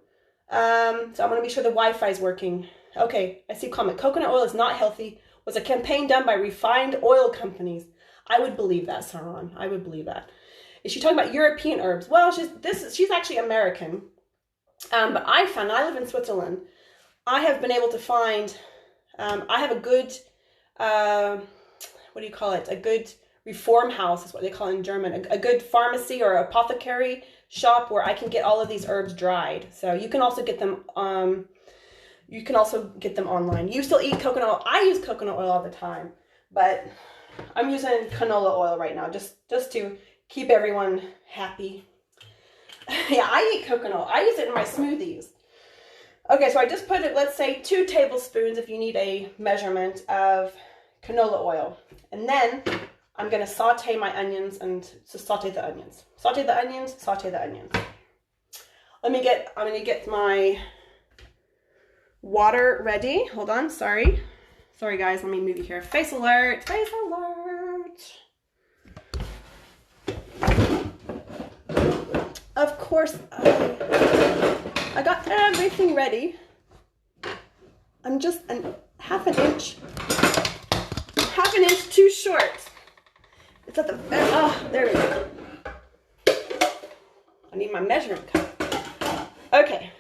So I'm going to be sure the Wi-Fi is working. Okay, I see a comment. Coconut oil is not healthy. Was a campaign done by refined oil companies. I would believe that, Saron. I would believe that. Is she talking about European herbs? Well, she's actually American. But I live in Switzerland. I have been able to find, I have a good, what do you call it? A good reform house is what they call it in German, a good pharmacy or apothecary shop where I can get all of these herbs dried. So you can also get them online. You still eat coconut oil. I use coconut oil all the time, but I'm using canola oil right now just to keep everyone happy. Yeah, I eat coconut oil. I use it in my smoothies. Okay, so I just put it, let's say 2 tablespoons if you need a measurement of canola oil. And then I'm going to saute my onions and saute the onions. Saute the onions, saute the onions. I'm going to get my water ready. Hold on, sorry. Sorry guys, let me move you here. Face alert, face alert. Of course, I got everything ready. I'm just half an inch too short. It's at the, oh, there we go. I need my measuring cup. Okay,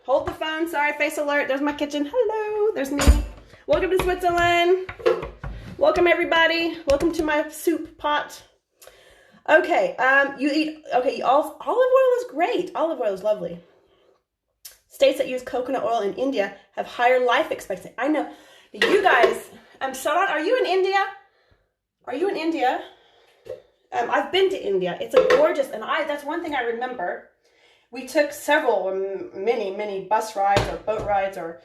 hold the phone, sorry, face alert. There's my kitchen, hello, there's me. Welcome to Switzerland. Welcome everybody, welcome to my soup pot. Okay, olive oil is great. Olive oil is lovely. States that use coconut oil in India have higher life expectancy. I know. You guys, Sarat, are you in India? Are you in India? I've been to India. It's a gorgeous, and that's one thing I remember. We took many bus rides or boat rides or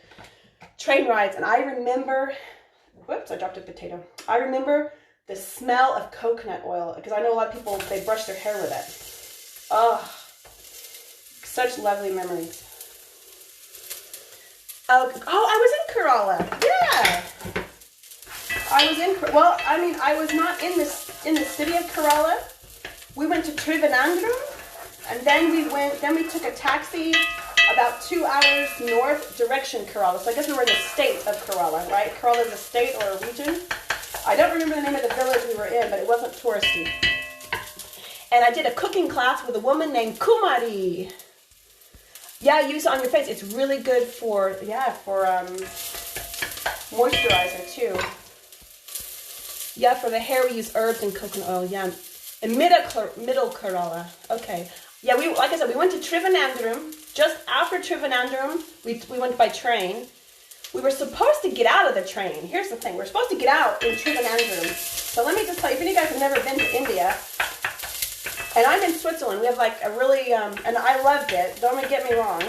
train rides, and I remember, whoops, I dropped a potato. I remember the smell of coconut oil, because I know a lot of people, they brush their hair with it. Oh, such lovely memories. Oh, I was in Kerala. Yeah. I was not in the city of Kerala. We went to Trivandrum, and then we took a taxi about 2 hours north direction Kerala. So I guess we were in the state of Kerala, right? Kerala is a state or a region. I don't remember the name of the village we were in, but it wasn't touristy. And I did a cooking class with a woman named Kumari. Yeah, use it on your face. It's really good for moisturizer too. Yeah, for the hair we use herbs and coconut oil. Yeah, in middle Kerala. Okay. Yeah, like I said, we went to Trivandrum. Just after Trivandrum, we went by train. We were supposed to get out of the train. Here's the thing. We're supposed to get out in Trivandrum. So let me just tell you, if any of you guys have never been to India, and I'm in Switzerland, we have like a really, and I loved it, don't get me wrong,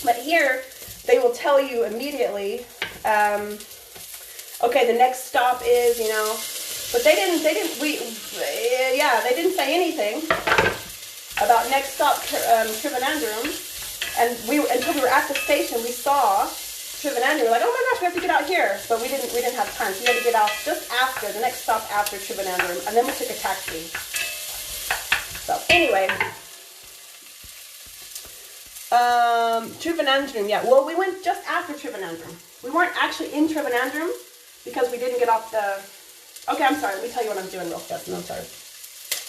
but here they will tell you immediately, okay, the next stop is, but they didn't say anything about next stop, Trivandrum, and until we were at the station, we saw Trivandrum. We're like, oh my gosh, we have to get out here, but we didn't have time, so we had to get out just after the next stop after Trivandrum, and then we took a taxi. So anyway, Trivandrum, yeah. Well, we went just after Trivandrum. We weren't actually in Trivandrum because we didn't get off the. Okay, I'm sorry. Let me tell you what I'm doing real fast. No, I'm sorry.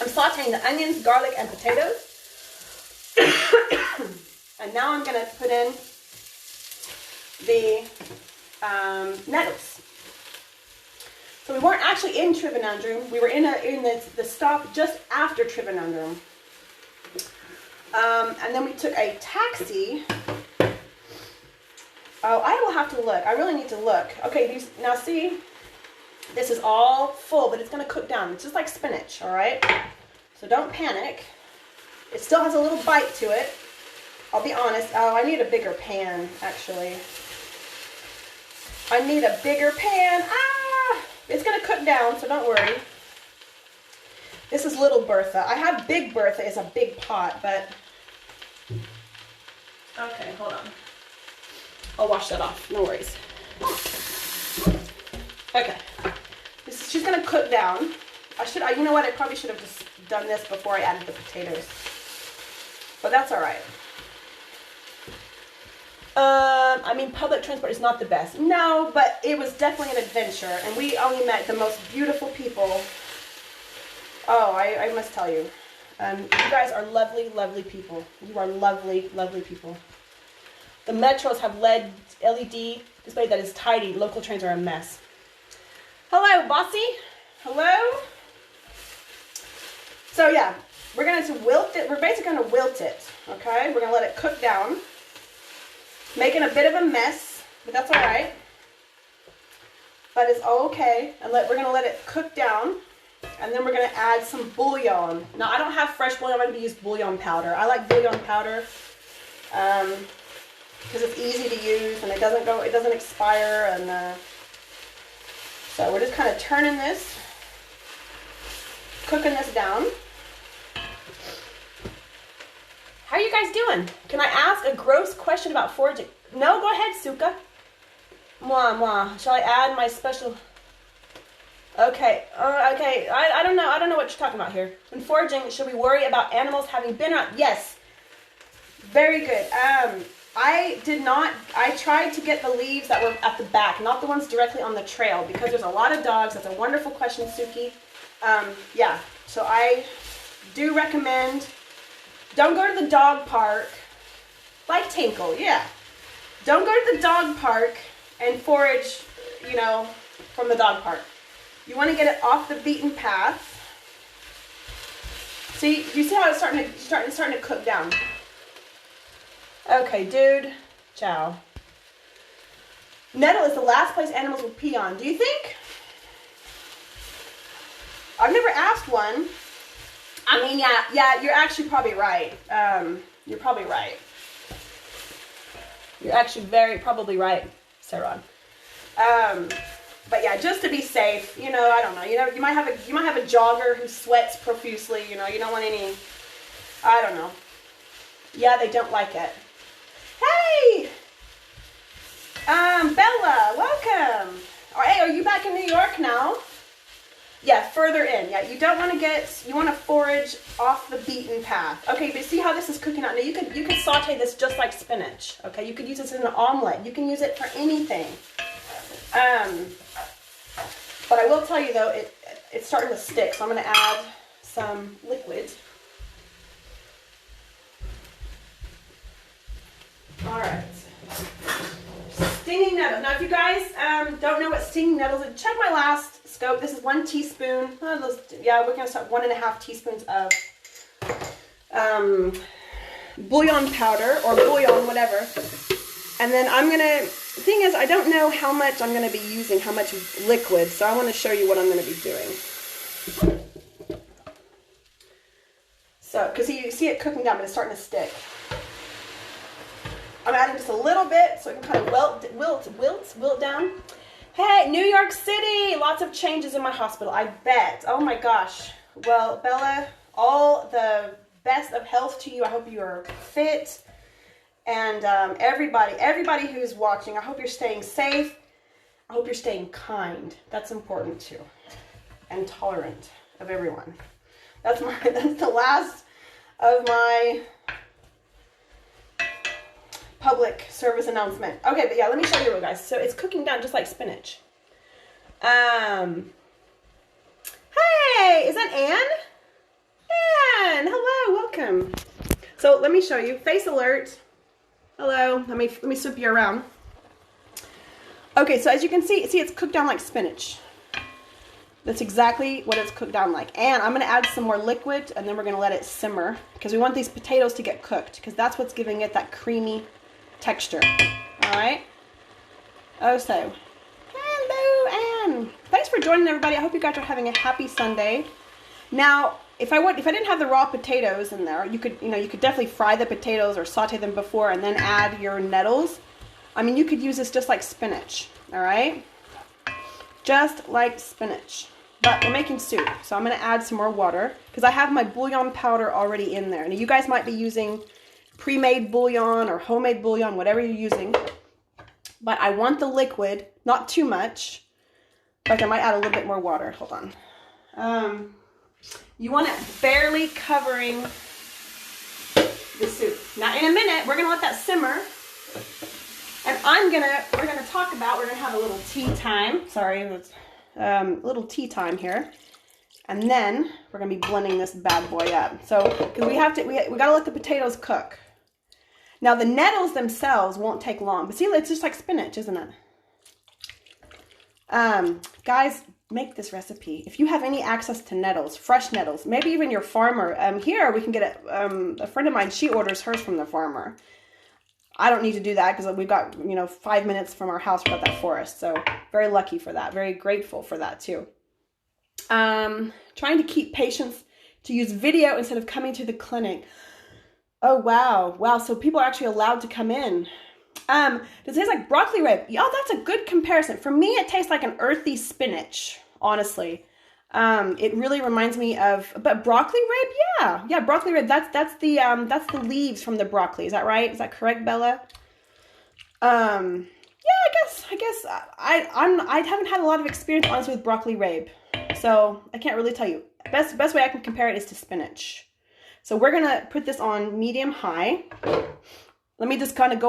I'm sauteing the onions, garlic, and potatoes, and now I'm gonna put in the nettles. So we weren't actually in Trivandrum. We were in the stop just after Trivandrum. And then we took a taxi. Oh, I will have to look. I really need to look. Okay, now see, this is all full, but it's going to cook down. It's just like spinach, all right? So don't panic. It still has a little bite to it. I'll be honest. Oh, I need a bigger pan, actually. I need a bigger pan. Ah! It's going to cook down, so don't worry. This is little Bertha. I have big Bertha. It's a big pot, but... Okay, hold on. I'll wash that off. No worries. Okay. She's going to cook down. You know what? I probably should have just done this before I added the potatoes. But that's all right. I mean, public transport is not the best. No, but it was definitely an adventure. And we only met the most beautiful people. Oh, I must tell you. You guys are lovely, lovely people. You are lovely, lovely people. The metros have LED display that is tidy. Local trains are a mess. Hello, Bossy. Hello. So yeah, we're going to wilt it. We're basically going to wilt it, okay? We're going to let it cook down. Making a bit of a mess, but that's all right. But it's all okay. And we're going to let it cook down. And then we're going to add some bouillon. Now, I don't have fresh bouillon. I'm going to use bouillon powder. I like bouillon powder because it's easy to use and it doesn't expire. And so we're just kind of turning this, cooking this down. How are you guys doing? Can I ask a gross question about foraging? No, go ahead, Suka. Mwah, mwah. Shall I add my special... Okay, okay. I don't know. I don't know what you're talking about here. When foraging, should we worry about animals having been around? Yes. Very good. I tried to get the leaves that were at the back, not the ones directly on the trail, because there's a lot of dogs. That's a wonderful question, Suki. Yeah, so I do recommend, don't go to the dog park, like Tinkle, yeah. Don't go to the dog park and forage, you know, from the dog park. You want to get it off the beaten path. See, you see how it's starting to cook down. Okay, dude. Ciao. Nettle is the last place animals will pee on. Do you think? I've never asked one. I mean, yeah, you're actually probably right. You're probably right. You're actually probably right, Sarah. But yeah, just to be safe, you know, I don't know. You know, you might have a jogger who sweats profusely. You know, you don't want any. I don't know. Yeah, they don't like it. Hey, Bella, welcome. Hey, are you back in New York now? Yeah, further in. Yeah, you don't want to you want to forage off the beaten path. Okay, but see how this is cooking out. Now you could saute this just like spinach. Okay, you could use this in an omelet. You can use it for anything. But I will tell you though, it's starting to stick, so I'm going to add some liquid. All right. Stinging nettles. Now, if you guys don't know what stinging nettles is, check my last scope. This is 1 teaspoon. Yeah, we're going to start 1.5 teaspoons of bouillon powder or bouillon, whatever. And then I'm going to, the thing is, I don't know how much I'm going to be using, how much liquid, so I want to show you what I'm going to be doing. So, because you see it cooking down, but it's starting to stick. I'm adding just a little bit so it can kind of wilt down. Hey, New York City! Lots of changes in my hospital, I bet. Oh my gosh. Well, Bella, all the best of health to you. I hope you are fit. And everybody who's watching, I hope you're staying safe. I hope you're staying kind. That's important too. And tolerant of everyone. That's the last of my public service announcement. Okay, but yeah, let me show you, guys. So it's cooking down just like spinach. Hey, is that Anne? Anne, hello, welcome. So let me show you. Face alert. Hello. Let me swoop you around. Okay, so as you can see, it's cooked down like spinach. That's exactly what it's cooked down like. And I'm going to add some more liquid, and then we're going to let it simmer because we want these potatoes to get cooked because that's what's giving it that creamy texture. All right. Oh, so hello, Anne. Thanks for joining, everybody. I hope you guys are having a happy Sunday. Now, if I didn't have the raw potatoes in there, you could definitely fry the potatoes or saute them before and then add your nettles. I mean, you could use this just like spinach. All right. Just like spinach. But we're making soup, so I'm going to add some more water because I have my bouillon powder already in there. Now, you guys might be using pre-made bouillon or homemade bouillon, whatever you're using. But I want the liquid, not too much. But I might add a little bit more water. Hold on. You want it barely covering the soup. Now, in a minute, we're going to let that simmer. And we're gonna have a little tea time. Sorry, a little tea time here. And then we're gonna be blending this bad boy up. So, because we gotta let the potatoes cook. Now the nettles themselves won't take long, but see, it's just like spinach, isn't it? Guys, make this recipe. If you have any access to nettles, fresh nettles, maybe even your farmer. Here we can get it. A friend of mine, she orders hers from the farmer. I don't need to do that because we've got, 5 minutes from our house, we've got that forest. So very lucky for that. Very grateful for that too. Trying to keep patients to use video instead of coming to the clinic. Oh, wow. Wow. So people are actually allowed to come in. Does it taste like broccoli rabe? Oh, that's a good comparison. For me, it tastes like an earthy spinach, honestly. It really reminds me of, but broccoli rabe, yeah, broccoli rabe. That's the leaves from the broccoli. Is that right? Is that correct, Bella? Yeah, I guess I haven't had a lot of experience, honestly, with broccoli rabe, so I can't really tell you. Best way I can compare it is to spinach. So we're gonna put this on medium high. Let me just kind of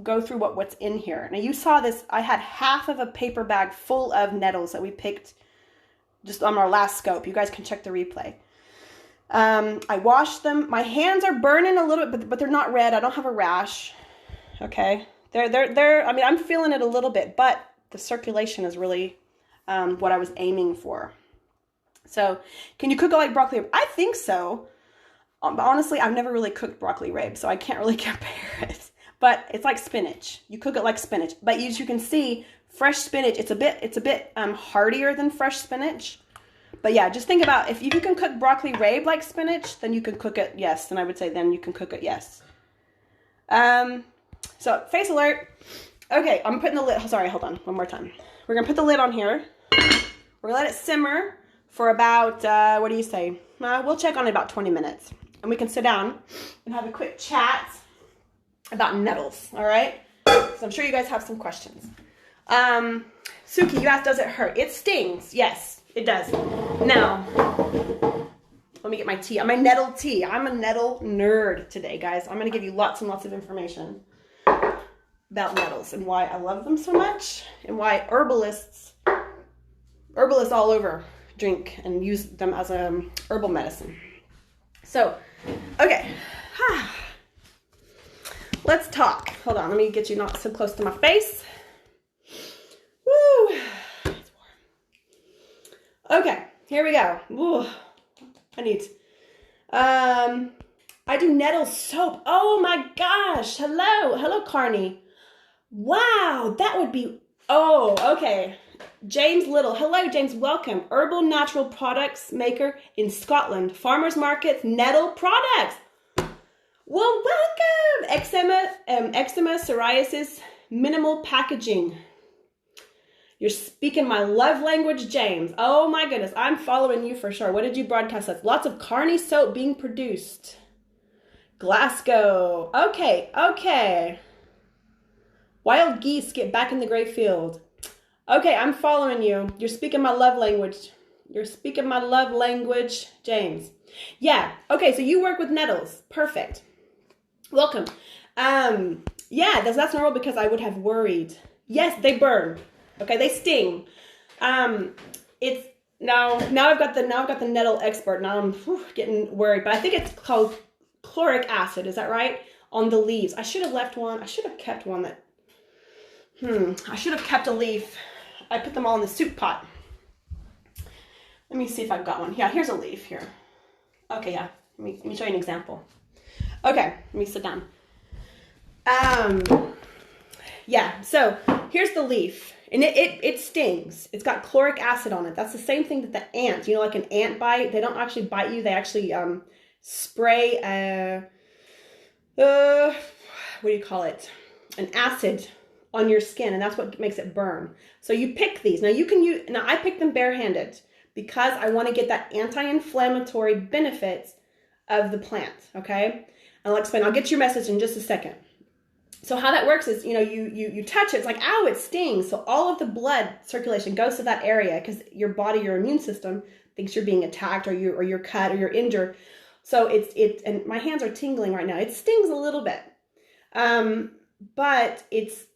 go through what's in here. Now you saw this. I had half of a paper bag full of nettles that we picked just on our last scope. You guys can check the replay. I washed them. My hands are burning a little bit, but they're not red. I don't have a rash. Okay. I mean, I'm feeling it a little bit, but the circulation is really what I was aiming for. So can you cook it like broccoli rabe? I think so. But honestly, I've never really cooked broccoli rabe, so I can't really compare it. But it's like spinach. You cook it like spinach. But as you can see, fresh spinach, it's a bit hardier than fresh spinach. But yeah, just think about if you can cook broccoli rabe like spinach, then you can cook it, yes. And I would say then you can cook it, yes. So face alert. Okay, I'm putting the lid, sorry, hold on, one more time. We're gonna put the lid on here. We're gonna let it simmer for about, what do you say? We'll check on it about 20 minutes. And we can sit down and have a quick chat about nettles, all right? So I'm sure you guys have some questions. Suki, you asked, does it hurt? It stings. Yes, it does. Now, let me get my tea. I'm a nettle tea. I'm a nettle nerd today, guys. I'm going to give you lots and lots of information about nettles and why I love them so much and why herbalists all over drink and use them as a herbal medicine. So, okay. Let's talk. Hold on, let me get you not so close to my face. Woo! It's warm. Okay, here we go. Ooh, I need. I do nettle soap. Oh my gosh! Hello, Carney. Wow, that would be. Oh, okay. James Little. Hello, James. Welcome. Herbal natural products maker in Scotland. Farmers markets, nettle products. Well, welcome. Eczema, psoriasis, minimal packaging. You're speaking my love language, James. Oh my goodness. I'm following you for sure. What did you broadcast us? Lots of Carney soap being produced. Glasgow. Okay. Wild geese get back in the gray field. Okay, I'm following you. You're speaking my love language. James. Yeah. Okay, so you work with nettles. Perfect. Welcome. Yeah, that's normal because I would have worried. Yes, they burn. Okay, they sting. It's now I've got the nettle expert. Now I'm getting worried, but I think it's called chloric acid. Is that right? On the leaves. I should have left one. I should have kept one that. I should have kept a leaf. I put them all in the soup pot. Let me see if I've got one. Yeah, here's a leaf here. Okay, yeah. Let me show you an example. Okay, let me sit down. Yeah, so here's the leaf. And it stings. It's got chloric acid on it. That's the same thing that the ant, like an ant bite, they don't actually bite you. They actually spray, what do you call it? An acid on your skin, and that's what makes it burn. So you pick these. Now I pick them barehanded because I want to get that anti-inflammatory benefits of the plant, okay? And I'll explain. I'll get your message in just a second. So how that works is, you touch it, it's like, ow, it stings. So all of the blood circulation goes to that area because your body, your immune system thinks you're being attacked or you're cut or you're injured. So and my hands are tingling right now. It stings a little bit. But it's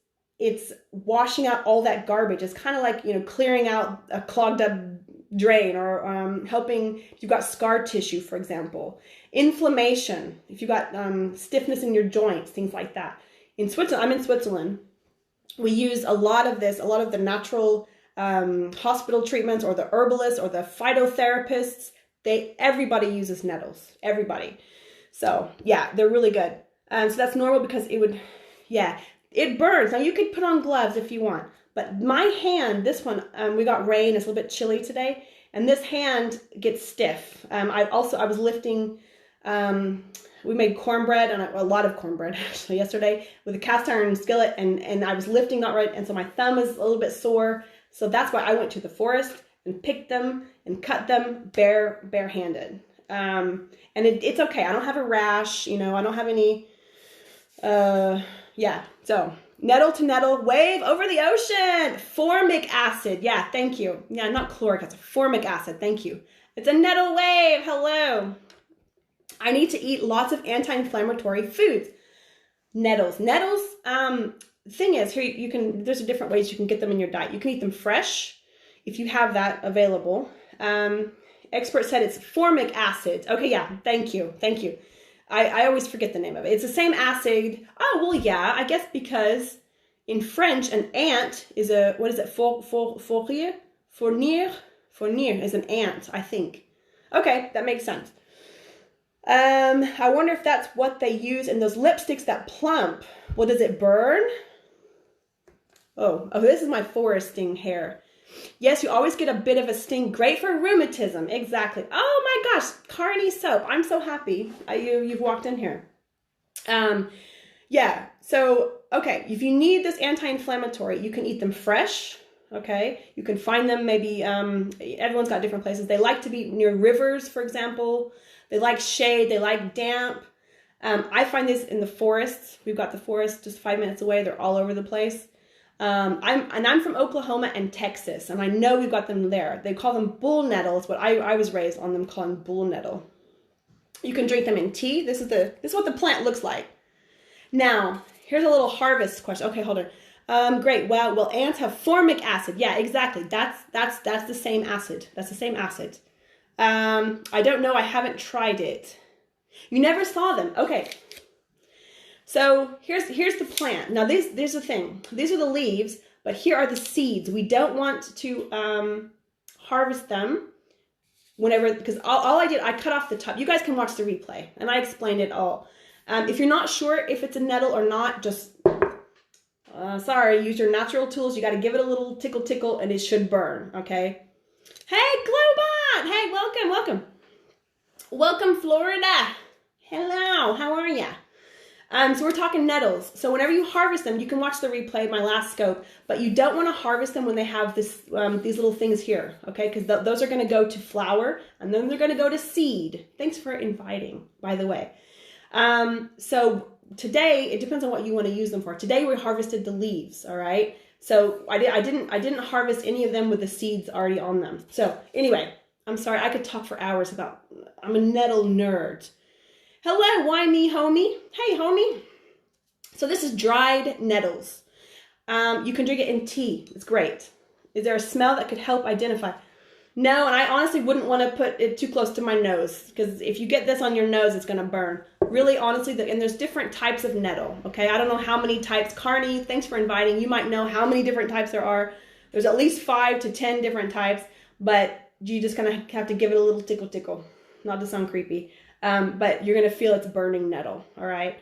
washing out all that garbage. It's kind of like, clearing out a clogged up drain or helping if you've got scar tissue, for example. Inflammation, if you've got stiffness in your joints, things like that. In Switzerland, I'm in Switzerland, we use a lot of the natural hospital treatments or the herbalists or the phytotherapists, everybody uses nettles, everybody. So yeah, they're really good. So that's normal because it burns. Now you could put on gloves if you want, but my hand, this one, we got rain, it's a little bit chilly today, and this hand gets stiff. I was lifting, we made cornbread, and a lot of cornbread actually yesterday with a cast iron skillet, and I was lifting not right, and so my thumb is a little bit sore. So that's why I went to the forest and picked them and cut them barehanded. And it's okay. I don't have a rash, I don't have any, so nettle to nettle, wave over the ocean, formic acid. Yeah, thank you. Yeah, not chloric acid, formic acid. Thank you. It's a nettle wave. Hello. I need to eat lots of anti-inflammatory foods. Nettles. Thing is, here there's different ways you can get them in your diet. You can eat them fresh if you have that available. Expert said it's formic acid. Okay, yeah, thank you. I always forget the name of it. It's the same acid. Oh, well, yeah, I guess because in French, an ant is what is it? Fournier is an ant, I think. Okay, that makes sense. I wonder if that's what they use in those lipsticks that plump. Well, does it burn? Oh, this is my foresting hair. Yes, you always get a bit of a sting. Great for rheumatism. Exactly. Oh my gosh, Carney soap. I'm so happy you've walked in here. Yeah. So, okay, if you need this anti-inflammatory, you can eat them fresh. Okay. You can find them maybe, everyone's got different places. They like to be near rivers, for example. They like shade. They like damp. I find this in the forests. We've got the forest just 5 minutes away. They're all over the place. I'm from Oklahoma and Texas, and I know we've got them there. They call them bull nettles, but I was raised on them calling bull nettle. You can drink them in tea. This is what the plant looks like. Now, here's a little harvest question. Okay, hold on. Great. Well, ants have formic acid. Yeah, exactly. That's the same acid. That's the same acid. I don't know. I haven't tried it. You never saw them. Okay. So here's the plant. Now there's the thing. These are the leaves, but here are the seeds. We don't want to harvest them whenever, because all I did, I cut off the top. You guys can watch the replay, and I explained it all. If you're not sure if it's a nettle or not, just use your natural tools. You got to give it a little tickle, and it should burn. Okay. Hey, Globot. Hey, welcome, Florida. Hello. How are ya? So we're talking nettles. So whenever you harvest them, you can watch the replay of my last scope, but you don't want to harvest them when they have these little things here, okay? Because those are going to go to flower, and then they're going to go to seed. Thanks for inviting, by the way. So today, it depends on what you want to use them for. Today we harvested the leaves, all right? So I didn't harvest any of them with the seeds already on them. So anyway, I'm sorry, I could talk for hours I'm a nettle nerd. Hello, why me, homie? Hey, homie. So this is dried nettles. You can drink it in tea. It's great. Is there a smell that could help identify? No, and I honestly wouldn't want to put it too close to my nose, because if you get this on your nose, it's going to burn. Really, honestly, and there's different types of nettle, okay? I don't know how many types. Carney, thanks for inviting. You might know how many different types there are. There's at least 5 to 10 different types, but you just kind of have to give it a little tickle. Not to sound creepy. But you're going to feel it's burning nettle, all right?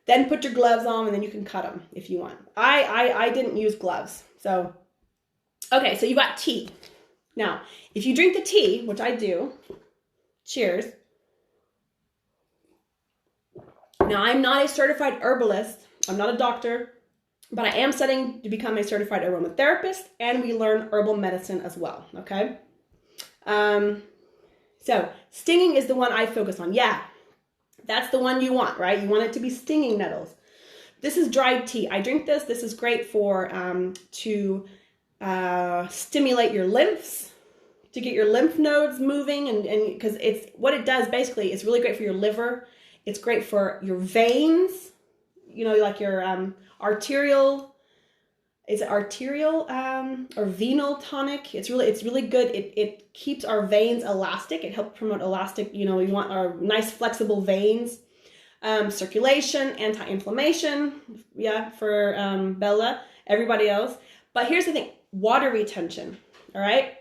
Then put your gloves on, and then you can cut them if you want. I didn't use gloves. So, okay, so you got tea. Now, if you drink the tea, which I do, cheers. Now, I'm not a certified herbalist. I'm not a doctor, but I am studying to become a certified aromatherapist, and we learn herbal medicine as well, okay? So stinging is the one I focus on. Yeah, that's the one you want, right? You want it to be stinging nettles. This is dried tea. I drink this. This is great for to stimulate your lymphs, to get your lymph nodes moving, and because it's what it does basically. It's really great for your liver. It's great for your veins. You know, like your arterial. Is it arterial or venal tonic? It's really good. It keeps our veins elastic. It helps promote elastic. You know, we want our nice flexible veins. Circulation, anti-inflammation. Yeah, for Bella, everybody else. But here's the thing, water retention, all right?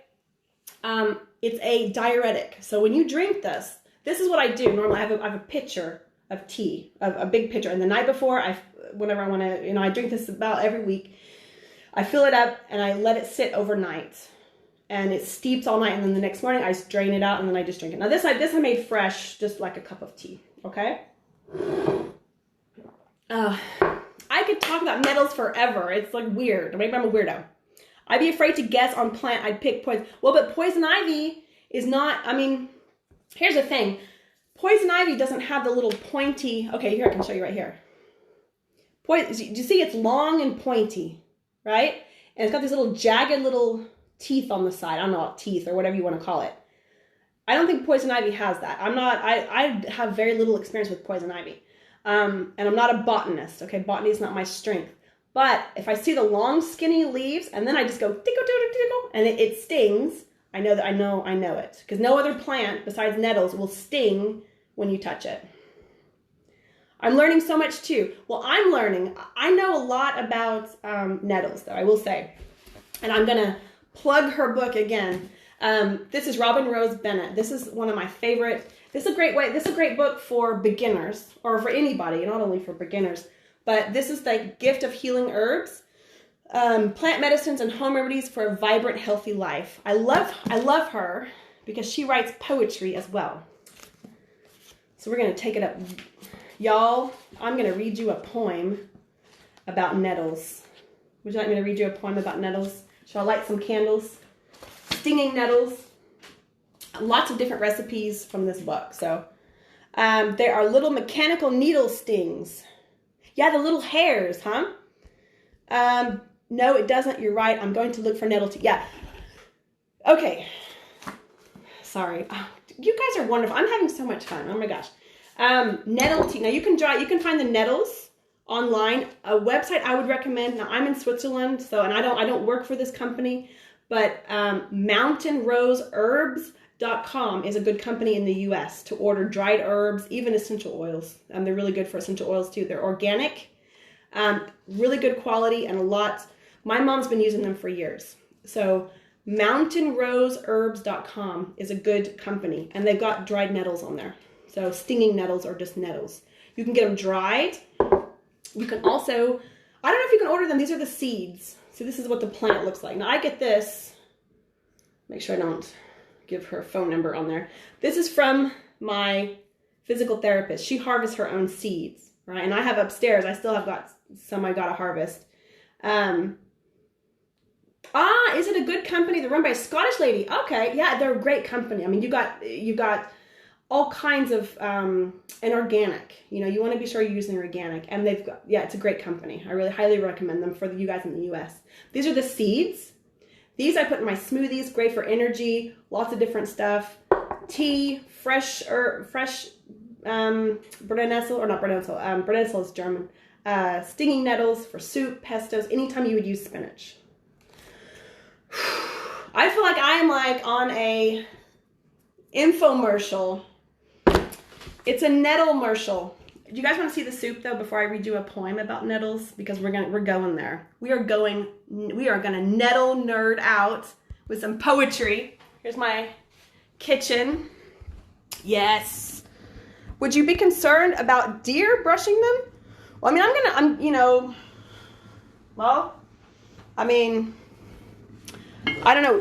It's a diuretic. So when you drink this, this is what I do. Normally I have a pitcher of tea, a big pitcher. And the night before, whenever I want to, I drink this about every week. I fill it up and I let it sit overnight. And it steeps all night. And then the next morning I drain it out and then I just drink it. Now this I made fresh, just like a cup of tea, okay? I could talk about nettles forever. It's like weird. Maybe I'm a weirdo. I'd be afraid to guess on plant. I'd pick poison. Well, but poison ivy is not, here's the thing. Poison ivy doesn't have the little pointy, okay, here I can show you right here. Do you see it's long and pointy, right? And it's got these little jagged little teeth on the side. I don't know, teeth or whatever you want to call it. I don't think poison ivy has that. I have very little experience with poison ivy. And I'm not a botanist, okay? Botany is not my strength. But if I see the long skinny leaves and then I just go tickle, tickle, tickle, and it stings, I know it. Because no other plant besides nettles will sting when you touch it. I'm learning so much too. Well, I know a lot about nettles though, I will say. And I'm gonna plug her book again. This is Robin Rose Bennett. This is one of my favorite. This is a great book for beginners or for anybody, not only for beginners. But this is the Gift of Healing Herbs, Plant Medicines and Home Remedies for a Vibrant, Healthy Life. I love her because she writes poetry as well. So we're going to take it up. Y'all, I'm going to read you a poem about nettles. Would you like me to read you a poem about nettles? Shall I light some candles? Stinging nettles. Lots of different recipes from this book. So there are little mechanical needle stings. Yeah, the little hairs, huh? No, it doesn't. You're right. I'm going to look for nettle tea. Yeah. Okay. Sorry. You guys are wonderful. I'm having so much fun. Oh my gosh. Nettle tea. Now you can find the nettles online. A website I would recommend. Now I'm in Switzerland, so I don't work for this company, but mountainroseherbs.com is a good company in the US to order dried herbs, even essential oils. They're really good for essential oils too. They're organic, really good quality, and my mom's been using them for years. So mountainroseherbs.com is a good company, and they've got dried nettles on there. So stinging nettles or just nettles. You can get them dried. You can also, I don't know if you can order them. These are the seeds. So this is what the plant looks like. Now I get this, make sure I don't give her phone number on there. This is from my physical therapist. She harvests her own seeds, right? And I have upstairs, I still have got some I got to harvest. Is it a good company? They're run by a Scottish lady. Okay, yeah, they're a great company. I mean, you got all kinds of, and organic. You want to be sure you're using organic. And it's a great company. I really highly recommend them for you guys in the US. These are the seeds. These I put in my smoothies, great for energy, lots of different stuff. Tea, fresh Brennnessel, or not Brennnessel, Brennnessel is German. Stinging nettles for soup, pestos, anytime you would use spinach. I feel like I am on a infomercial. It's a nettle-mercial. Do you guys want to see the soup though before I read you a poem about nettles? Because we're going there. We are going to nettle nerd out with some poetry. Here's my kitchen. Yes. Would you be concerned about deer brushing them? Well, I don't know.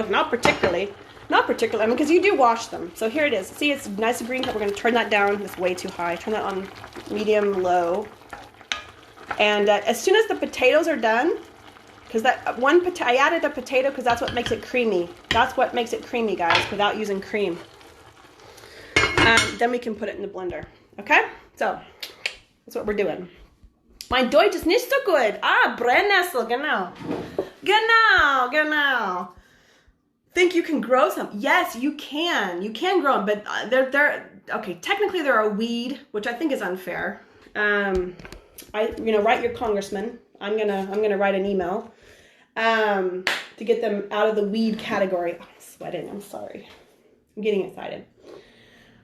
Not particularly. Not particularly. Because you do wash them. So here it is. See, it's nice and green. We're going to turn that down. It's way too high. Turn that on medium, low. And as soon as the potatoes are done, because I added a potato because that's what makes it creamy. That's what makes it creamy, guys, without using cream. Then we can put it in the blender. Okay? So, that's what we're doing. Mein Deutsch ist nicht so gut. Brennnessel, genau. Genau. Think you can grow some? Yes, you can. You can grow them, but they're okay. Technically, they're a weed, which I think is unfair. Write your congressman. I'm gonna write an email to get them out of the weed category. Oh, I'm sweating. I'm sorry. I'm getting excited.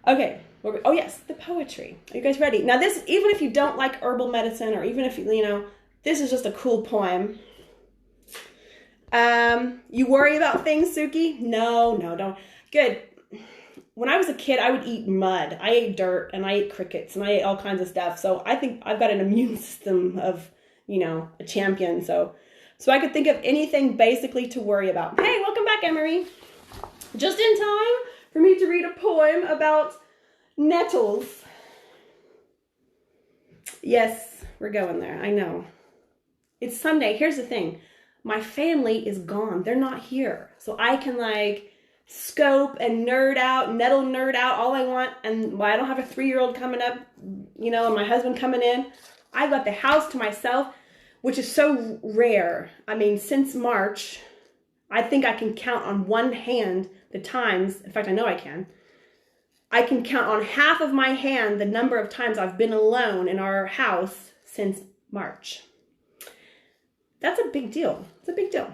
Okay. Oh yes, the poetry. Are you guys ready? Now this, even if you don't like herbal medicine, or even if This is just a cool poem. You worry about things, Suki? No, don't. Good. When I was a kid, I would eat mud. I ate dirt and I ate crickets and I ate all kinds of stuff. So I think I've got an immune system of, a champion. So I could think of anything basically to worry about. Hey, welcome back, Emery. Just in time for me to read a poem about nettles. Yes, we're going there. I know. It's Sunday. Here's the thing. My family is gone. They're not here. So I can scope and nettle nerd out all I want. And I don't have a 3-year-old coming up, and my husband coming in. I've got the house to myself, which is so rare. I mean, since March, I think I can count on one hand the times. In fact, I know I can. I can count on half of my hand the number of times I've been alone in our house since March. That's a big deal. It's a big deal.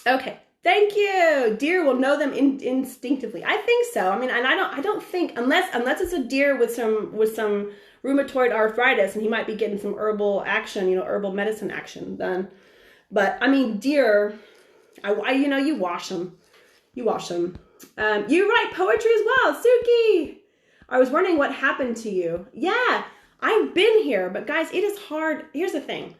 Okay. Thank you. Deer will know them instinctively. I think so. I mean, and I don't think unless it's a deer with some rheumatoid arthritis and he might be getting some herbal action, herbal medicine action done. But I mean, deer, you wash them. You wash them. You write poetry as well, Suki. I was wondering what happened to you. Yeah, I've been here, but guys, it is hard. Here's the thing.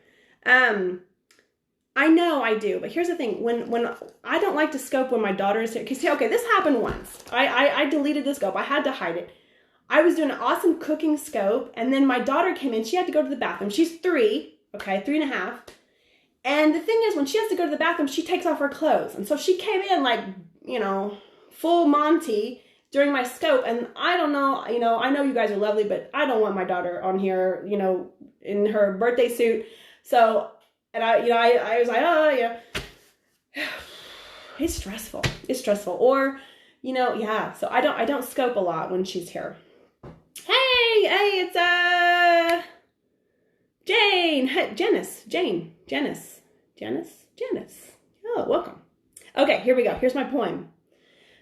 I know I do, but here's the thing. When I don't like to scope when my daughter is here. Because, okay, this happened once. I deleted the scope. I had to hide it. I was doing an awesome cooking scope, and then my daughter came in. She had to go to the bathroom. She's 3, okay, 3.5. And the thing is, when she has to go to the bathroom, she takes off her clothes. And so she came in full Monty during my scope. And I don't know, I know you guys are lovely, but I don't want my daughter on here, in her birthday suit. So, and I was like, oh, yeah. It's stressful. It's stressful. Or, yeah. So I don't scope a lot when she's here. Hey, it's Jane. Hey, Janice. Oh, welcome. Okay, here we go. Here's my poem.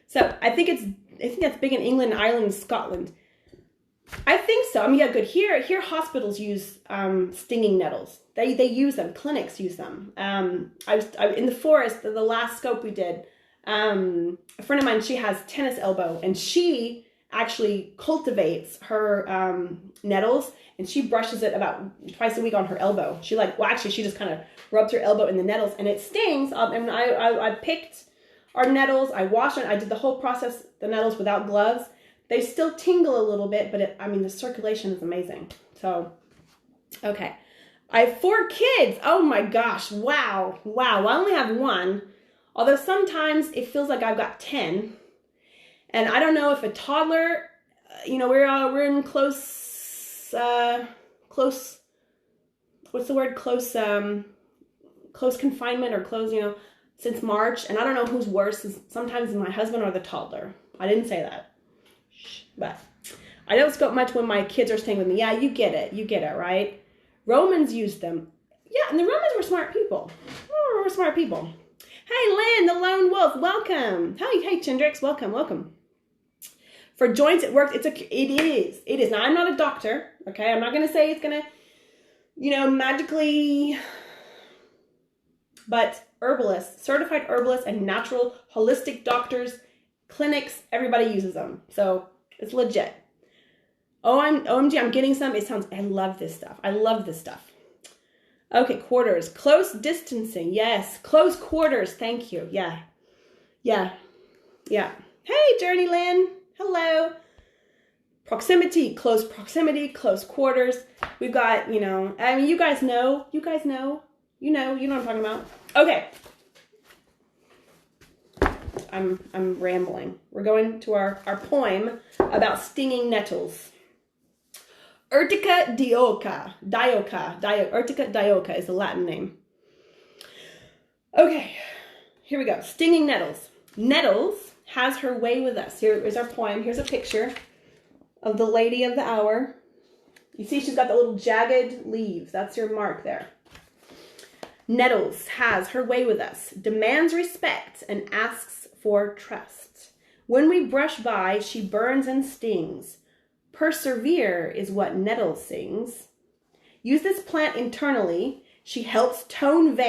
So I think that's big in England, Ireland, and Scotland. I think so. I mean, yeah, good. Here hospitals use stinging nettles. They use them. Clinics use them. I was in the forest. The last scope we did. A friend of mine, she has tennis elbow, and she actually cultivates her nettles, and she brushes it about twice a week on her elbow. She just kind of rubs her elbow in the nettles, and it stings. And I picked our nettles. I washed it. I did the whole process, the nettles without gloves. They still tingle a little bit, but the circulation is amazing. So, okay. I have 4 kids. Oh my gosh. Wow. I only have 1. Although sometimes it feels like I've got 10. And I don't know if a toddler, we're in close, what's the word? Close confinement or close, since March. And I don't know who's worse. Sometimes my husband or the toddler. I didn't say that. But I don't scope much when my kids are staying with me. Yeah, you get it, right? Romans used them. Yeah, and the Romans were smart people. Hey, Lynn, the lone wolf, welcome. Hey, Chendrix, welcome. For joints, it works. It is. Now, I'm not a doctor, okay? I'm not going to say it's going to, magically, but herbalists, certified herbalists and natural holistic doctors, clinics, everybody uses them. So it's legit. OMG, I'm getting some. I love this stuff. Okay, quarters. Close distancing. Yes. Close quarters. Thank you. Yeah. Hey, Journey Lynn. Hello. Proximity. Close proximity. Close quarters. We've got, you guys know. You know what I'm talking about. Okay. I'm rambling. We're going to our poem about stinging nettles. Urtica dioica. Urtica dioica is the Latin name. Okay, here we go. Stinging nettles. Nettles has her way with us. Here is our poem. Here's a picture of the lady of the hour. You see she's got the little jagged leaves. That's your mark there. Nettles has her way with us, demands respect, and asks for trust. When we brush by, she burns and stings. Persevere is what Nettle sings. Use this plant internally. She helps tone veins.